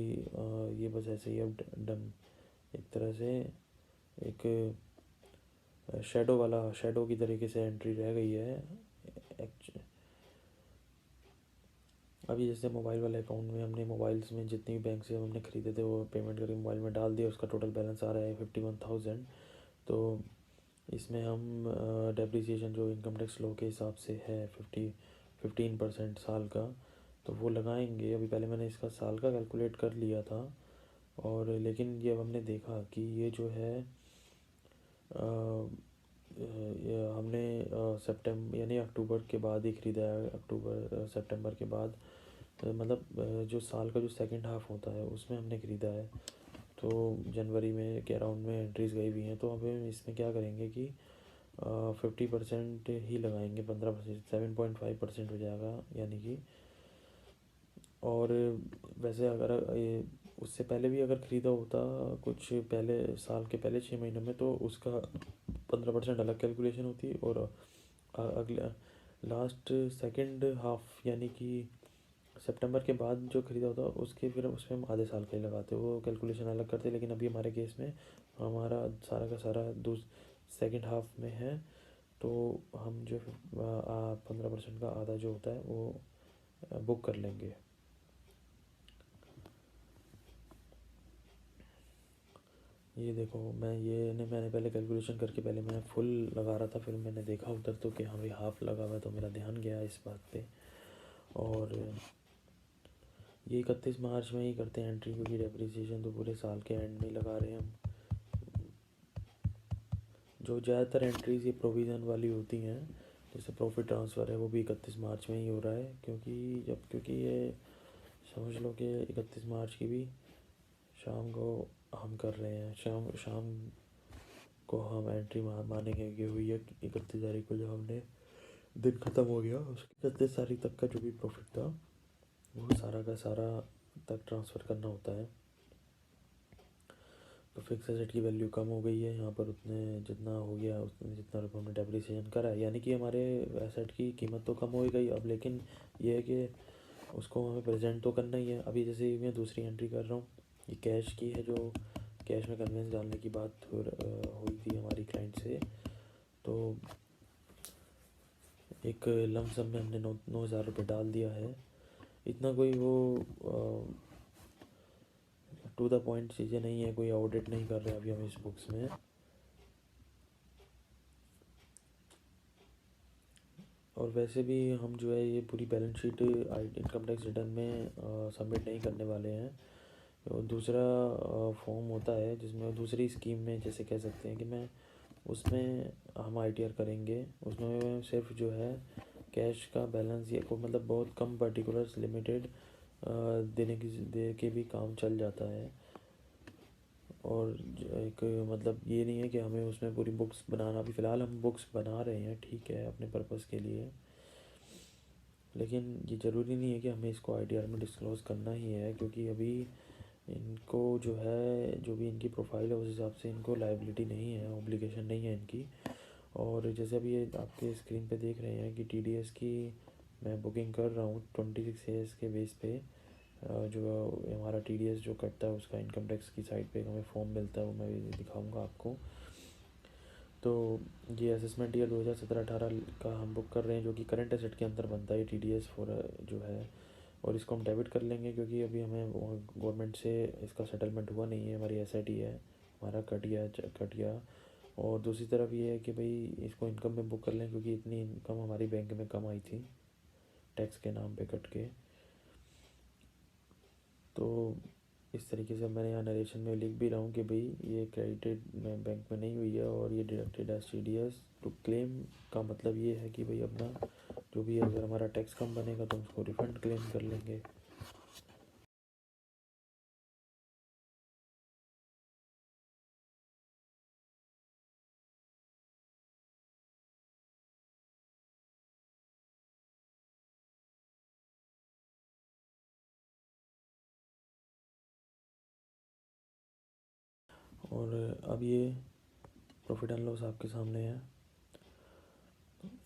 ये बस ऐसे ही अब डन एक तरह से एक शेडो की तरीके से एंट्री रह गई है। अभी जैसे मोबाइल वाले अकाउंट में हमने मोबाइल्स में जितनी भी बैंक से हमने ख़रीदे थे वो पेमेंट करके मोबाइल में डाल दिया, उसका टोटल बैलेंस आ रहा है 51,000। तो इसमें हम डेप्रिसिएशन जो इनकम टैक्स लॉ के हिसाब से है 15% साल का, तो वो लगाएंगे। अभी पहले मैंने इसका साल का कैलकुलेट कर लिया था, और लेकिन ये अब हमने देखा कि ये जो है ये हमने सितंबर यानी अक्टूबर के बाद ही ख़रीदा है। अक्टूबर सितंबर के बाद मतलब जो साल का जो सेकंड हाफ होता है उसमें हमने ख़रीदा है। तो जनवरी में के अराउंड में एंट्रीज़ गई हुई हैं, तो अब हम इसमें क्या करेंगे कि 50% ही लगाएंगे, 15%, 7.5% हो जाएगा यानी कि। और वैसे अगर ये उससे पहले भी अगर ख़रीदा होता कुछ पहले साल के पहले 6 महीनों में, तो उसका 15% अलग कैलकुलेशन होती, और अगले लास्ट सेकंड हाफ यानी कि सितंबर के बाद जो ख़रीदा होता उसके फिर उसमें हम आधे साल का ही लगाते, वो कैलकुलेशन अलग करते। लेकिन अभी हमारे केस में हमारा सारा का सारा सेकंड हाफ में है, तो हम जो 15% का आधा जो होता है वो बुक कर लेंगे। ये देखो, मैंने पहले कैलकुलेशन करके पहले मैं फुल लगा रहा था, फिर मैंने देखा उधर तो कि हाँ भाई हाफ लगा हुआ है, तो मेरा ध्यान गया इस बात पे। और ये 31 मार्च में ही करते हैं एंट्री, क्योंकि डेप्रिसिएशन तो पूरे साल के एंड में ही लगा रहे हैं हम। जो ज़्यादातर एंट्रीज़ ये प्रोविज़न वाली होती हैं, जैसे प्रॉफिट ट्रांसफ़र है वो भी 31 मार्च में ही हो रहा है, क्योंकि ये समझ लो कि 31 मार्च की भी शाम को हम कर रहे हैं। शाम को हम एंट्री मानेंगे कि हुई है 31 तारीख को, जब हमने दिन ख़त्म हो गया उसकी 31 तारीख तक का जो भी प्रॉफिट था वो सारा का सारा तक ट्रांसफ़र करना होता है। तो फिक्स एसेट की वैल्यू कम हो गई है यहाँ पर, उतने जितना हो गया उतने जितना रुपये हमने डेप्रिसिएशन करा है, यानी कि हमारे एसेट की कीमत तो कम हो ही गई अब। लेकिन ये है कि उसको हमें प्रेजेंट तो करना ही है। अभी जैसे मैं दूसरी एंट्री कर रहा हूँ, ये कैश की है, जो कैश में कन्वेंस डालने की बात हुई थी हमारी क्लाइंट से। तो एक लमसम में हमने 9,000 रुपये डाल दिया है। इतना कोई वो टू द पॉइंट चीज़ें नहीं है, कोई ऑडिट नहीं कर रहे अभी हम इस बुक्स में। और वैसे भी हम जो है ये पूरी balance sheet income tax return में सबमिट नहीं करने वाले हैं। और दूसरा फॉर्म होता है जिसमें दूसरी स्कीम में जैसे कह सकते हैं कि मैं उसमें हम ITR करेंगे, उसमें सिर्फ जो है कैश का बैलेंस ये को मतलब बहुत कम पर्टिकुलर्स लिमिटेड दे के भी काम चल जाता है। और एक मतलब ये नहीं है कि हमें उसमें पूरी बुक्स बनाना, अभी फ़िलहाल हम बुक्स बना रहे हैं, ठीक है, अपने पर्पज़ के लिए। लेकिन ये ज़रूरी नहीं है कि हमें इसको ITR में डिस्क्लोज़ करना ही है, क्योंकि अभी इनको जो है जो भी इनकी प्रोफाइल है उस हिसाब से इनको लायबिलिटी नहीं है, ऑब्लिगेशन नहीं है इनकी। और जैसे अभी ये आपके स्क्रीन पे देख रहे हैं कि TDS की मैं बुकिंग कर रहा हूँ 26 ईयर्स के बेस पे। जो हमारा TDS जो कटता है उसका इनकम टैक्स की साइट पे हमें फॉर्म मिलता है, वो मैं भी दिखाऊंगा आपको। तो ये असेसमेंट ईयर 2017-18 का हम बुक कर रहे हैं, जो कि करंट एसेट के अंदर बनता है TDS फॉर जो है। और इसको हम डेबिट कर लेंगे, क्योंकि अभी हमें गवर्नमेंट से इसका सेटलमेंट हुआ नहीं है, हमारी SIT है, हमारा कट गया। और दूसरी तरफ ये है कि भाई इसको इनकम में बुक कर लें, क्योंकि इतनी इनकम हमारी बैंक में कम आई थी टैक्स के नाम पे कट के। तो इस तरीके से मैंने यहाँ नरेशन में लिख भी रहा हूँ कि भाई ये क्रेडिटेड में बैंक में नहीं हुई है, और ये deducted as TDS to claim का मतलब ये है कि भाई अपना जो भी अगर हमारा टैक्स कम बनेगा तो उसको रिफ़ंड क्लेम कर लेंगे। और अब ये प्रॉफिट एंड लॉस आपके सामने है।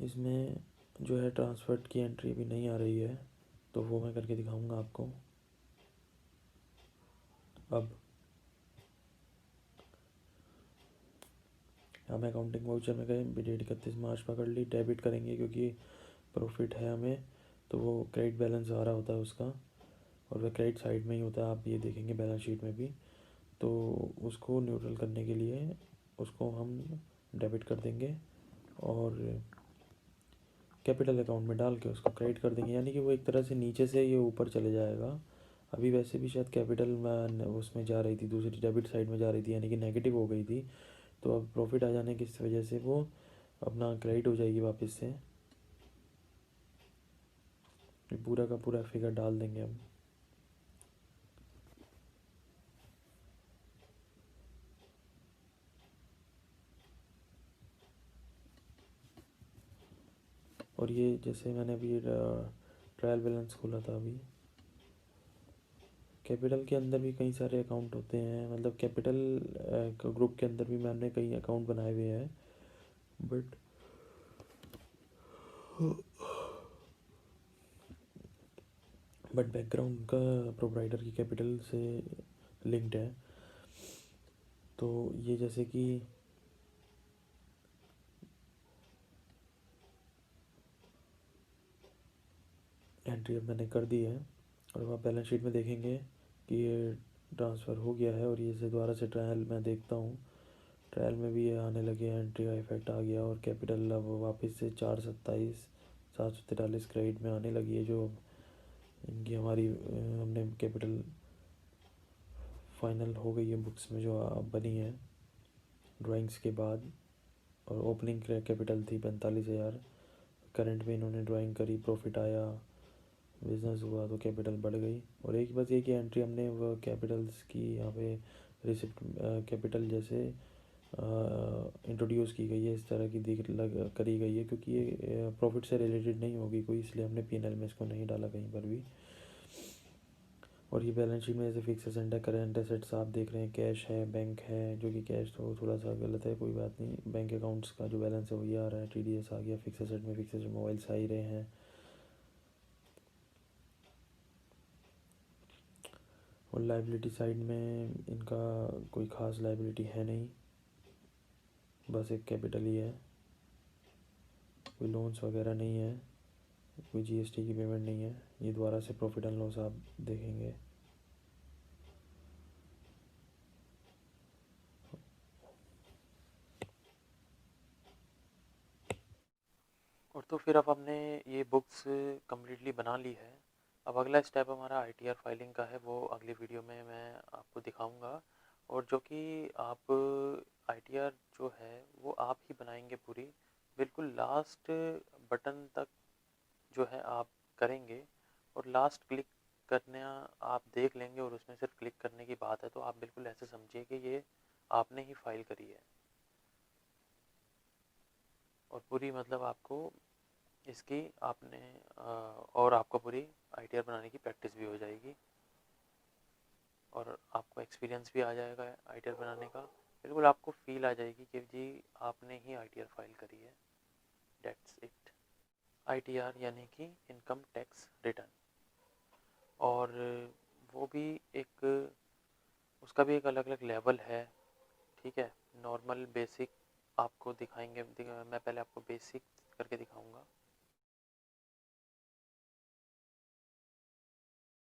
इसमें जो है ट्रांसफर्ड की एंट्री भी नहीं आ रही है, तो वो मैं करके दिखाऊंगा आपको। अब हम अकाउंटिंग वाउचर में गए, डेट 31 मार्च पकड़ ली, डेबिट करेंगे क्योंकि प्रॉफिट है हमें, तो वो क्रेडिट बैलेंस आ रहा होता है उसका, और वह क्रेडिट साइड में ही होता है, आप ये देखेंगे बैलेंस शीट में भी। तो उसको न्यूट्रल करने के लिए उसको हम डेबिट कर देंगे और कैपिटल अकाउंट में डाल के उसको क्रेडिट कर देंगे, यानी कि वो एक तरह से नीचे से ये ऊपर चले जाएगा। अभी वैसे भी शायद कैपिटल में उसमें जा रही थी, दूसरी डेबिट साइड में जा रही थी, यानी कि नेगेटिव हो गई थी। तो अब प्रॉफिट आ जाने की वजह से वो अपना क्रेडिट हो जाएगी वापस से। पूरा का पूरा फिगर डाल देंगे हम। और ये जैसे मैंने अभी ट्रायल बैलेंस खोला था अभी, कैपिटल के अंदर भी कई सारे अकाउंट होते हैं, मतलब कैपिटल ग्रुप के अंदर भी मैंने कई अकाउंट बनाए हुए हैं, बट बैकग्राउंड का प्रोप्राइटर की कैपिटल से लिंक्ड है। तो ये जैसे कि एंट्री अब मैंने कर दी है, और अब आप बैलेंस शीट में देखेंगे कि ये ट्रांसफ़र हो गया है। और ये से दोबारा से ट्रायल मैं देखता हूँ, ट्रायल में भी ये आने लगे, एंट्री का इफेक्ट आ गया, और कैपिटल अब वापस से 427,743 क्रेडिट में आने लगी है, जो इनकी हमारी हमने कैपिटल फाइनल हो गई है बुक्स में जो बनी है ड्राइंग्स के बाद। और ओपनिंग कैपिटल थी 45,000, करंट में इन्होंने ड्राइंग करी, प्रॉफिट आया, बिजनेस हुआ, तो कैपिटल बढ़ गई। और एक बस ये कि एंट्री हमने वो कैपिटल्स की यहाँ पे रिसिप्ट कैपिटल जैसे इंट्रोड्यूस की गई है, इस तरह की दिख लग करी गई है, क्योंकि ये प्रॉफिट से रिलेटेड नहीं होगी कोई, इसलिए हमने पीएनएल में इसको नहीं डाला कहीं पर भी। और ये बैलेंस शीट में जैसे फिक्स एसेट है, करेंट एसेट्स आप देख रहे हैं, कैश है, बैंक है, जो कि कैश तो थोड़ा सा गलत है, कोई बात नहीं, बैंक अकाउंट्स का जो बैलेंस है वही आ रहा है, टीडीएस आ गया, फिक्स एसेट में फिक्स एसेट मोबाइल्स आ ही रहे हैं। और लाइबिलिटी साइड में इनका कोई ख़ास लाइबिलिटी है नहीं, बस एक कैपिटल ही है, कोई लोन्स वगैरह नहीं है, कोई जीएसटी की पेमेंट नहीं है। ये दोबारा से प्रॉफिट एंड लॉस आप देखेंगे।
और तो फिर अब हमने ये बुक्स कम्प्लीटली बना ली है। अब अगला स्टेप हमारा आईटीआर फाइलिंग का है, वो अगली वीडियो में मैं आपको दिखाऊंगा। और जो कि आप आईटीआर जो है वो आप ही बनाएंगे पूरी, बिल्कुल लास्ट बटन तक जो है आप करेंगे। और लास्ट क्लिक करना आप देख लेंगे, और उसमें सिर्फ क्लिक करने की बात है, तो आप बिल्कुल ऐसे समझिए कि ये आपने ही फाइल करी है। और पूरी मतलब आपको इसकी आपने और आपको पूरी आईटीआर बनाने की प्रैक्टिस भी हो जाएगी, और आपको एक्सपीरियंस भी आ जाएगा आईटीआर बनाने का। बिल्कुल आपको फील आ जाएगी कि जी आपने ही आईटीआर फाइल करी है। That's it. आईटीआर यानी कि इनकम टैक्स रिटर्न। और वो भी एक, उसका भी एक अलग अलग लेवल है, ठीक है। नॉर्मल बेसिक आपको दिखाएंगे, मैं पहले आपको बेसिक करके दिखाऊंगा।